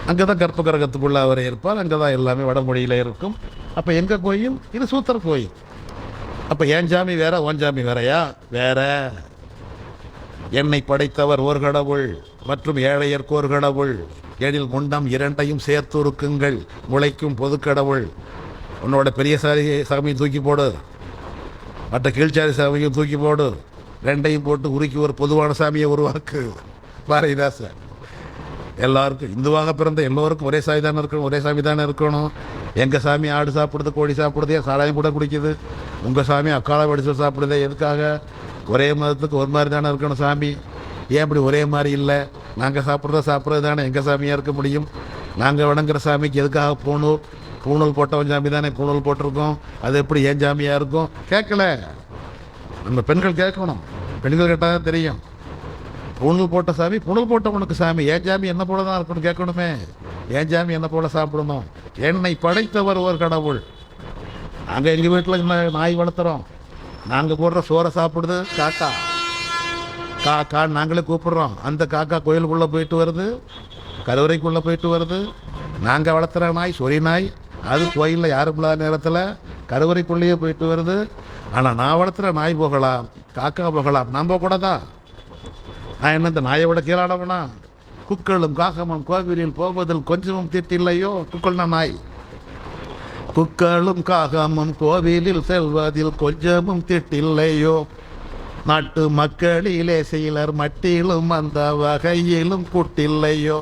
அங்கே தான் கற்ப கிரகத்துக்குள்ள அவரே இருப்பார். அங்கே தான் எல்லாமே வடமொழியில் இருக்கும். அப்போ எங்கள் கோயில் இது சூத்திர கோயில். அப்போ என் ஜாமி வேற, ஓன் ஜாமி வேறையா? வேற. என்னை படைத்தவர் ஓர் கடவுள் மற்றும் ஏழையர்க்கு ஒரு கடவுள், எழில் முண்டம் இரண்டையும் சேர்த்துருக்குங்கள், முளைக்கும் பொதுக்கடவுள். உன்னோட பெரிய சாமியை தூக்கி போடு, மற்ற கீழ்ச்சாதி சாமியும் தூக்கி போடு, ரெண்டையும் போட்டு உருக்கி ஒரு பொதுவான சாமியை உருவாக்கு. பாரதிதாசன். எல்லாருக்கும் இந்துவாக பிறந்த எல்லோருக்கும் ஒரே சாமி தானே இருக்கணும், ஒரே சாமி தானே இருக்கணும். எங்கள் சாமி ஆடு சாப்பிடுது, கோழி சாப்பிடுது, சாராயம் கூட குடிக்குது. உங்கள் சாமி அக்காலை வடிச்சு சாப்பிடுதே, எதுக்காக? ஒரே மதத்துக்கு ஒரு மாதிரி தானே இருக்கணும் சாமி. ஏன் இப்படி ஒரே மாதிரி இல்லை? நாங்கள் சாப்பிட்றது தானே எங்கள் சாமியாக இருக்க முடியும். நாங்கள் வணங்குற சாமிக்கு எதுக்காக பூணூல் போட்டவன் சாமி தானே பூணூல் போட்டிருக்கோம். அது எப்படி ஏன் சாமியாக இருக்கும்? கேட்கல. நம்ம பெண்கள் கேட்கணும். பெண்கள் கேட்டால் தான் தெரியும். பூணூல் போட்ட சாமி, பூணூல் போட்டவனுக்கு சாமி, ஏன் சாமி என்ன போல தான் இருக்கணும் கேட்கணுமே. ஏன் சாமி என்ன போல சாப்பிடணும்? என்னை படைத்தவர் ஒரு கடவுள். நாங்கள் எங்கள் வீட்டில் நாய் வளர்த்துறோம். நாங்கள் போடுற சோறை சாப்பிடுது காக்கா. காக்கா நாங்களே கூப்பிட்றோம். அந்த காக்கா கோயிலுக்குள்ளே போயிட்டு வருது, கருவறைக்குள்ளே போயிட்டு வருது. நாங்கள் வளர்த்துற நாய் சொறி நாய், அது கோயிலில் யாரும் இல்லாத நேரத்தில் கருவறைக்குள்ளேயே போயிட்டு வருது. ஆனால் நான் வளர்த்துற நாய் போகலாம், காக்கா போகலாம், நான் போக கூட தான். நான் என்ன இந்த நாயை விட கீழாடவனா? குக்களும் காகமும் கோவிலில் போவதில் கொஞ்சமும் திட்டில்லையோ. குக்கள்னா நாய். குக்களும் காகமும் கோவிலில் செல்வதில் கொஞ்சமும் திட்டில்லையோ. நாட்டு மக்களிலே சிலர் மட்டிலும் அந்த வகையிலும் கூட்டில்லையோ.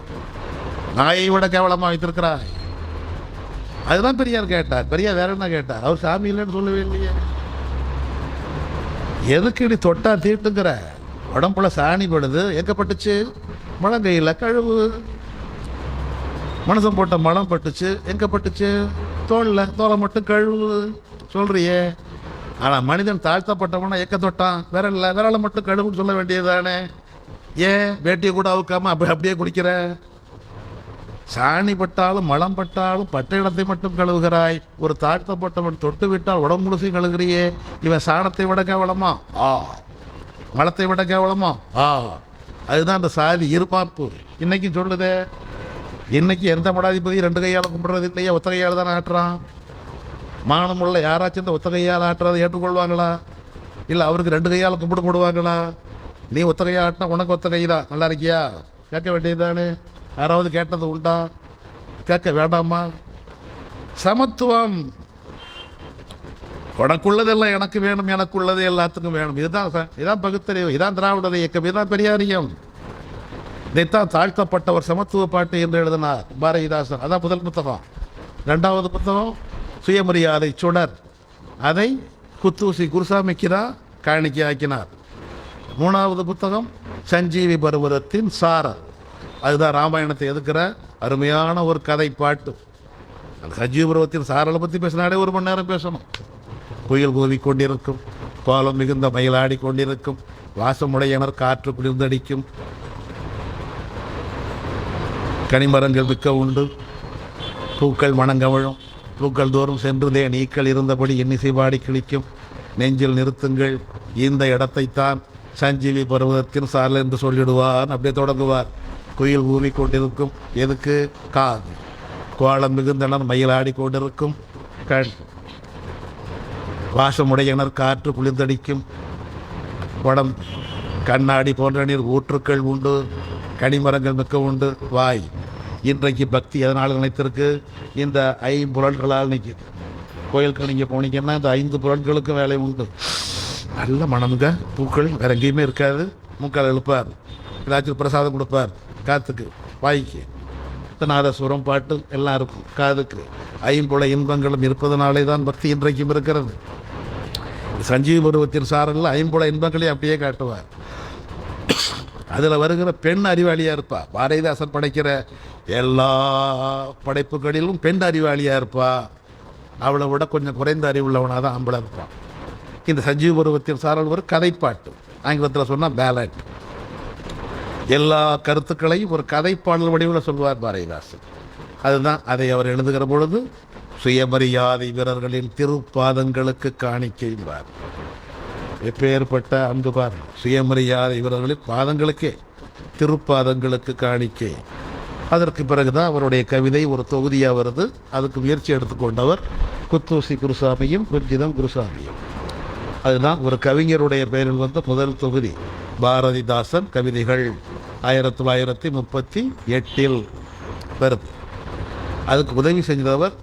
நாயை விட கேவலமாக வைத்திருக்கிறாய். அதுதான் பெரியார் கேட்டார். பெரியார் வேற என்ன கேட்டார்? அவர் சாமி இல்லைன்னு சொல்லவே இல்லையே. எதுக்கு நீ தொட்டா தீட்டுங்கிற? உடம்புல சாணி படுது, எங்கே பட்டுச்சு? முழங்கையில் கழுவு. மனுஷன் போட்ட மலம் பட்டுச்சு, எங்கே பட்டுச்சு? தோளில், தோலை மட்டும் கழுவு சொல்றியே. ஆனால் மனிதன் தாழ்த்தப்பட்டவனா எக்க தொட்டான், விரலை மட்டும் கழுவுன்னு சொல்ல வேண்டியதுதானே. ஏன் வேட்டியை கூட அவுக்காம அப்படியே குடிக்கிற? சாணி பட்டாலும் மலம் பட்டாலும் பட்ட இடத்தை மட்டும் கழுவுகிறாய். ஒரு தாழ்த்தப்பட்டவன் தொட்டு விட்டால் உடம்பு முழுசையும் கழுவுகிறியே. இவன் சாணத்தை விட கேவலமா? மலத்தை விட கேவலமா? அதுதான் அந்த சாதி இருப்பாப்பு இன்னைக்கும் சொல்லுதே. இன்னைக்கு எந்த மடாதிபதி ரெண்டு கையால் கும்பிட்றது இல்லையா? ஒத்த கையால் தானே ஆட்டுறான். மானமுள்ள யாராச்சும் இந்த ஒத்த கையால் ஆட்டுறதை ஏற்றுக்கொள்வாங்களா? இல்லை அவருக்கு ரெண்டு கையால் கும்பிட்டு போடுவாங்களா? நீ ஒத்த கையால் ஆட்டினா உனக்கு ஒத்த கை தான், நல்லா இருக்கியா? கேட்க வேண்டியதுதானே. யாராவது கேட்டது உண்டா? கேட்க வேண்டாமா? சமத்துவம். உனக்குள்ளதெல்லாம் எனக்கு வேணும், எனக்குள்ளது எல்லாத்துக்கும் வேணும். இதுதான் பகுத்தறிவு, இதான் திராவிட இயக்கம், இதுதான் பெரியாரியம். இதைத்தான் தாழ்த்தப்பட்டவர் சமத்துவ பாட்டு என்று எழுதினார் பாரதிதாசன். அதான் முதல் புத்தகம். ரெண்டாவது புத்தகம் சுயமரியாதை சுடர். அதை குத்தூசி குருசாமிக்கு தான் காணிக்கை ஆக்கினார். மூணாவது புத்தகம் சஞ்சீவி பர்வதத்தின் சாரல். அதுதான் ராமாயணத்தை எதுக்கிற அருமையான ஒரு கதை பாட்டு. அந்த சஞ்சீவி பர்வதத்தின் சாரலை பற்றி பேசினாலே 1 மணி நேரம் பேசணும். புயல் கூவி கொண்டிருக்கும், கோலம் மிகுந்த மயிலாடி கொண்டிருக்கும், வாசமுடையனர் காற்று குளிர்ந்தடிக்கும், கனிமரங்கள் மிக்க உண்டு, பூக்கள் மணங்கவழும், பூக்கள் தோறும் சென்றுதே நீக்கள் இருந்தபடி இன்னிசை பாடி கிழிக்கும், நெஞ்சில் நிறுத்துங்கள் இந்த இடத்தைத்தான் சஞ்சீவி பர்வதத்தின் சாரல் என்று சொல்லிடுவார். அப்படியே தொடங்குவார். குயில் ஊவி கொண்டிருக்கும், எதுக்கு? காது. கோலம் மிகுந்தனர் மயிலாடி கொண்டிருக்கும், கண். வாசமுடையனர் காற்று குளிர்ந்தடிக்கும், உடம் கண்ணாடி போன்ற நீர் ஊற்றுக்கள் உண்டு, கனிமரங்கள் மிக்க உண்டு, வாய். இன்றைக்கு பக்தி எதனால் நினைத்திருக்கு? இந்த 5 புலன்களால் நிற்கிது. கோயிலுக்கு நீங்கள் போனீங்கன்னா இந்த 5 புலன்களுக்கும் வேலை உண்டு. நல்ல மனமுங்க பூக்கள் வேற எங்கேயுமே இருக்காது. மூக்கால் எழுப்பார், ஏதாச்சும் பிரசாதம் கொடுப்பார் காத்துக்கு, வாய்க்கு. நாதஸ்வரம் பாட்டு எல்லாம் இருக்கும் காதுக்கு. 5 இன்பங்களும் இருப்பதனாலே தான் பக்தி இன்றைக்கும் இருக்கிறது. சஞ்சீவி பருவத்தின் சாரலில் 5 இன்பங்களையும் அப்படியே காட்டுவார். அதில் வருகிற பெண் அறிவாளியாக இருப்பா. பாரதிதாசன் படைக்கிற எல்லா படைப்புகளிலும் பெண் அறிவாளியாக இருப்பா. அவளை விட கொஞ்சம் குறைந்த அறிவுள்ளவனாக தான் இருப்பான். இந்த சஞ்சீவி பருவத்தின் சாரல் ஒரு கதைப்பாட்டு, ஆங்கிலத்தில் சொன்னால் பேலட். எல்லா கருத்துக்களையும் ஒரு கதைப்பாடல் வடிவில் சொல்வார் பாரதிதாசன். அதுதான் அதை அவர் எழுதுகிற பொழுது சுயமரியாதை வீரர்களின் திருப்பாதங்களுக்கு காணிக்கைவார். எப்பேற்பட்ட அன்பு பார்! சுயமரியாதை வீரர்களின் பாதங்களுக்கே, திருப்பாதங்களுக்கு காணிக்கை. அதற்கு பிறகுதான் அவருடைய கவிதை ஒரு தொகுதியாக வருது. அதுக்கு முயற்சி எடுத்துக்கொண்டவர் குத்தூசி குருசாமியும் குர்ஜிதம் குருசாமியும். அதுதான் ஒரு கவிஞருடைய பெயரில் வந்த முதல் தொகுதி. பாரதிதாசன் கவிதைகள் 1938 வருது. அதுக்கு உதவி செஞ்சவர்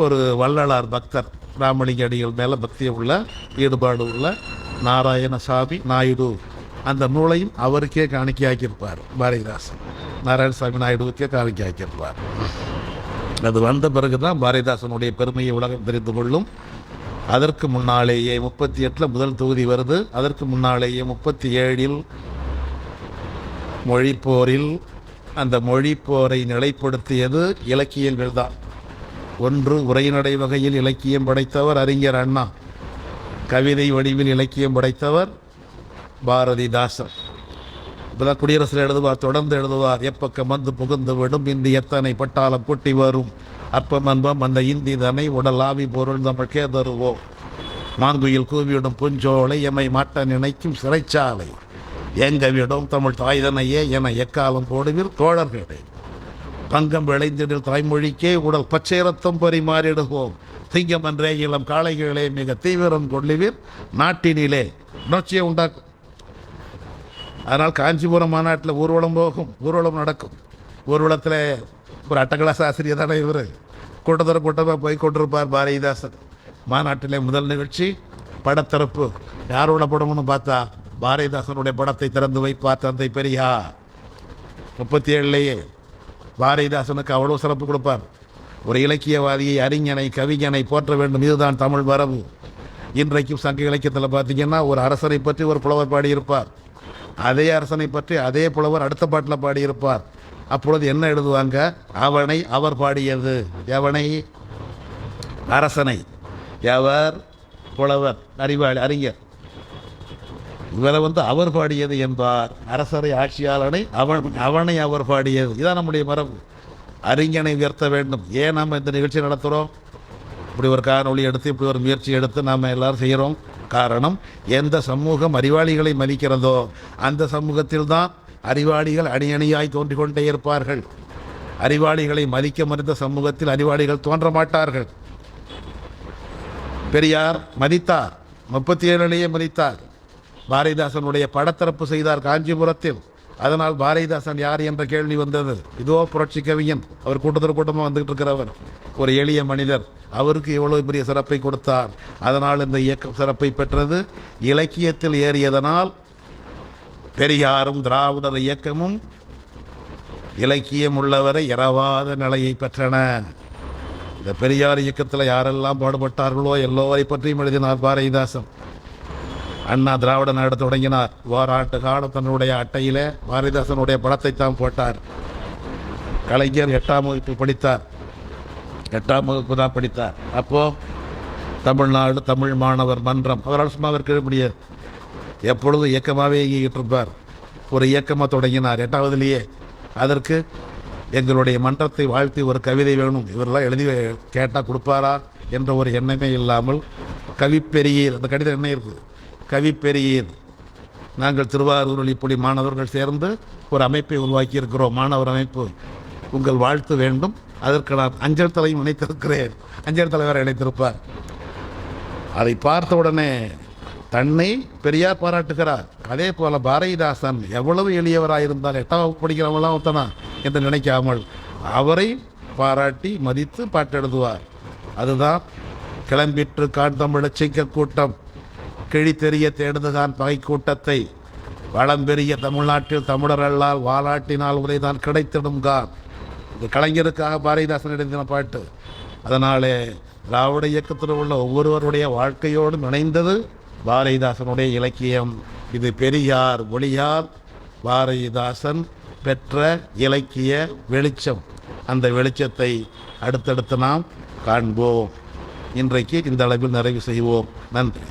ஒரு வள்ளலார் பக்தர், ராமலிங்க அடிகள் மேலே பக்தியை உள்ள ஈடுபாடு உள்ள நாராயணசாமி நாயுடு. அந்த நூலையும் அவருக்கே காணிக்கையாக்கியிருப்பார் பாரதிதாசன். நாராயணசாமி நாயுடுவுக்கே காணிக்கையாக்கியிருப்பார். அது வந்த பிறகு தான் பாரதிதாசனுடைய பெருமையை உலகம் தெரிந்து கொள்ளும். அதற்கு முன்னாலேயே 38 முதல் தொகுதி வருது. அதற்கு முன்னாலேயே 37 மொழிப்போரில் அந்த மொழிப்போரை நிலைப்படுத்தியது இலக்கியங்கள் தான். ஒன்று, உரைநடை வகையில் இலக்கியம் படைத்தவர் அறிஞர் அண்ணா, கவிதை வடிவில் இலக்கியம் படைத்தவர் பாரதிதாசன். இப்போதான் குடியரசில் எழுதுவார், தொடர்ந்து எழுதுவார். எப்பக்கம் வந்து புகுந்து விடும் இந்தி எத்தனை பட்டாளம் கொட்டி வரும் அப்பம் அன்பம் அந்த இந்தி தனை உடல் ஆவி பொருள் தமிழ்கே தருவோம். மாங்குயில் கூவியிடும் புஞ்சோலை எம்மை மாட்ட நினைக்கும் சிறைச்சாலை எங்கவிடும் தமிழ் தாய்தனையே என எக்காலம் போடுவீர் தோழர்களே. பங்கம் விளைந்திடில் தாய்மொழிக்கே உடல் பச்சை ரத்தம் பரிமாறிடுவோம். திங்கம் என்றே இளம் காளைகளே மிக தீவிரம் கொள்ளுவீர் நாட்டினிலே உணர்ச்சியை உண்டாக்கும். அதனால் காஞ்சிபுரம் மாநாட்டில் ஊர்வலம் போகும், ஊர்வலம் நடக்கும். ஊர்வலத்தில் ஒரு அட்டகலாச ஆசிரியர் தானே இவர். கூட்டமாக போய் கொண்டிருப்பார் பாரதிதாசன். மாநாட்டிலே முதல் நிகழ்ச்சி படத்திறப்பு. யாரோட படம்னு பார்த்தா பாரதிதாசனுடைய படத்தை திறந்து வைப்பார் தந்தை பெரியார். 37 பாரதிதாசனுக்கு அவ்வளோ சிறப்பு கொடுப்பார். ஒரு இலக்கியவாதியை, அறிஞனை, கவிஞனை போற்ற வேண்டும், இதுதான் தமிழ் மரபு. இன்றைக்கும் சங்க இலக்கியத்தில் பார்த்தீங்கன்னா ஒரு அரசனை பற்றி ஒரு புலவர் பாடியிருப்பார். அதே அரசனை பற்றி அதே புலவர் அடுத்த பாட்டில் பாடியிருப்பார். அப்பொழுது என்ன எழுதுவாங்க? அவனை அவர் பாடியது. எவனை? அரசனை. எவர்? புலவர், அறிவாளி, அறிஞர். இவரை அவர் பாடியது என்பார். அரசரை, ஆட்சியாளனை அவனை அவர் பாடியது. இதான் நம்முடைய மரபு. அறிஞனை உயர்த்த வேண்டும். ஏன் நாம் இந்த நிகழ்ச்சி நடத்துகிறோம்? இப்படி ஒரு காணொளி எடுத்து, இப்படி ஒரு முயற்சி எடுத்து நாம் எல்லாரும் செய்கிறோம். காரணம், எந்த சமூகம் அறிவாளிகளை மதிக்கிறதோ அந்த சமூகத்தில் தான் அறிவாளிகள் அணியணியாய் தோன்றிக் கொண்டே இருப்பார்கள். அறிவாளிகளை மதிக்க மறுத்த சமூகத்தில் அறிவாளிகள் தோன்ற மாட்டார்கள். பெரியார் மதித்தார், 37 மதித்தார். பாரதிதாசனுடைய படத்திறப்பு செய்தார் காஞ்சிபுரத்தில். அதனால் பாரதிதாசன் யார் என்ற கேள்வி வந்தது. இதோ புரட்சி கவிஞன், அவர் கூட்டமாக வந்துகிட்டு இருக்கிறவர், ஒரு எளிய மனிதர். அவருக்கு எவ்வளவு பெரிய சிறப்பை கொடுத்தார். அதனால் இந்த இயக்கம் சிறப்பை பெற்றது. இலக்கியத்தில் ஏறியதனால் பெரியாரும் திராவிடர் இயக்கமும் இலக்கியம் உள்ளவரை இரவாத நிலையை பெற்றன. இந்த பெரியார் இயக்கத்தில் யாரெல்லாம் பாடுபட்டார்களோ எல்லோரை பற்றியும் எழுதினார் பாரதிதாசன். அண்ணா திராவிட நாடு தொடங்கினார். ஓராண்டு காலம் தன்னுடைய அட்டையில் பாரதிதாசனுடைய படத்தை தான் போட்டார். கலைஞர் 8ஆம் வகுப்பு படித்தார். 8ஆம் வகுப்பு தான் படித்தார். அப்போது தமிழ்நாடு தமிழ் மாணவர் மன்றம், அவரால் சும்மா இருக்க முடியாது, எப்பொழுதும் இயக்கமாகவே இயங்கிட்டு இருப்பார். ஒரு இயக்கமாக தொடங்கினார் 8ஆவதுலேயே. அதற்கு எங்களுடைய மன்றத்தை வாழ்த்தி ஒரு கவிதை வேணும், இவரெல்லாம் எழுதி கேட்டால் கொடுப்பாரா என்ற ஒரு எண்ணமே இல்லாமல் கவிப்பெரியர், அந்த கடிதம் என்ன இருக்குது, கவிப்பெரியர், நாங்கள் திருவாரூரில் இப்படி மாணவர்கள் சேர்ந்து ஒரு அமைப்பை உருவாக்கி இருக்கிறோம், மாணவர் அமைப்பு, உங்கள் வாழ்த்து வேண்டும். அதற்கு நான் அஞ்சல் தலையும் இணைத்திருக்கிறேன். அஞ்சல் தலைவர் இணைத்திருப்பார். அதை பார்த்த உடனே தன்னை பெரியார் பாராட்டுகிறார். அதே போல் பாரதிதாசன் எவ்வளவு எளியவராயிருந்தால் 8ஆம் வகுப்பு படிக்கிறவங்களாம் ஒருத்தனா என்று நினைக்காமல் அவரை பாராட்டி மதித்து பாட்டு எழுதுவார். அதுதான் கிளம்பிற்று கான் தமிழ் சீக்க கூட்டம், கிழித்தெறிய தேடுதுதான் பகை கூட்டத்தை, வளம்பெரிய தமிழ்நாட்டில் தமிழரல்லால் வாலாட்டினால் உரைதான் கிடைத்திடும் கான். இது கலைஞருக்காக பாரதிதாசன் எழுதின பாட்டு. அதனாலே திராவிட இயக்கத்தில் உள்ள ஒவ்வொருவருடைய வாழ்க்கையோடும் இணைந்தது பாரதிதாசனுடைய இலக்கியம். இது பெரியார் ஒளியார் பாரதிதாசன் பெற்ற இலக்கிய வெளிச்சம். அந்த வெளிச்சத்தை அடுத்தடுத்து நாம் காண்போம். இன்றைக்கு இந்த அளவில் நிறைவு செய்வோம். நன்றி.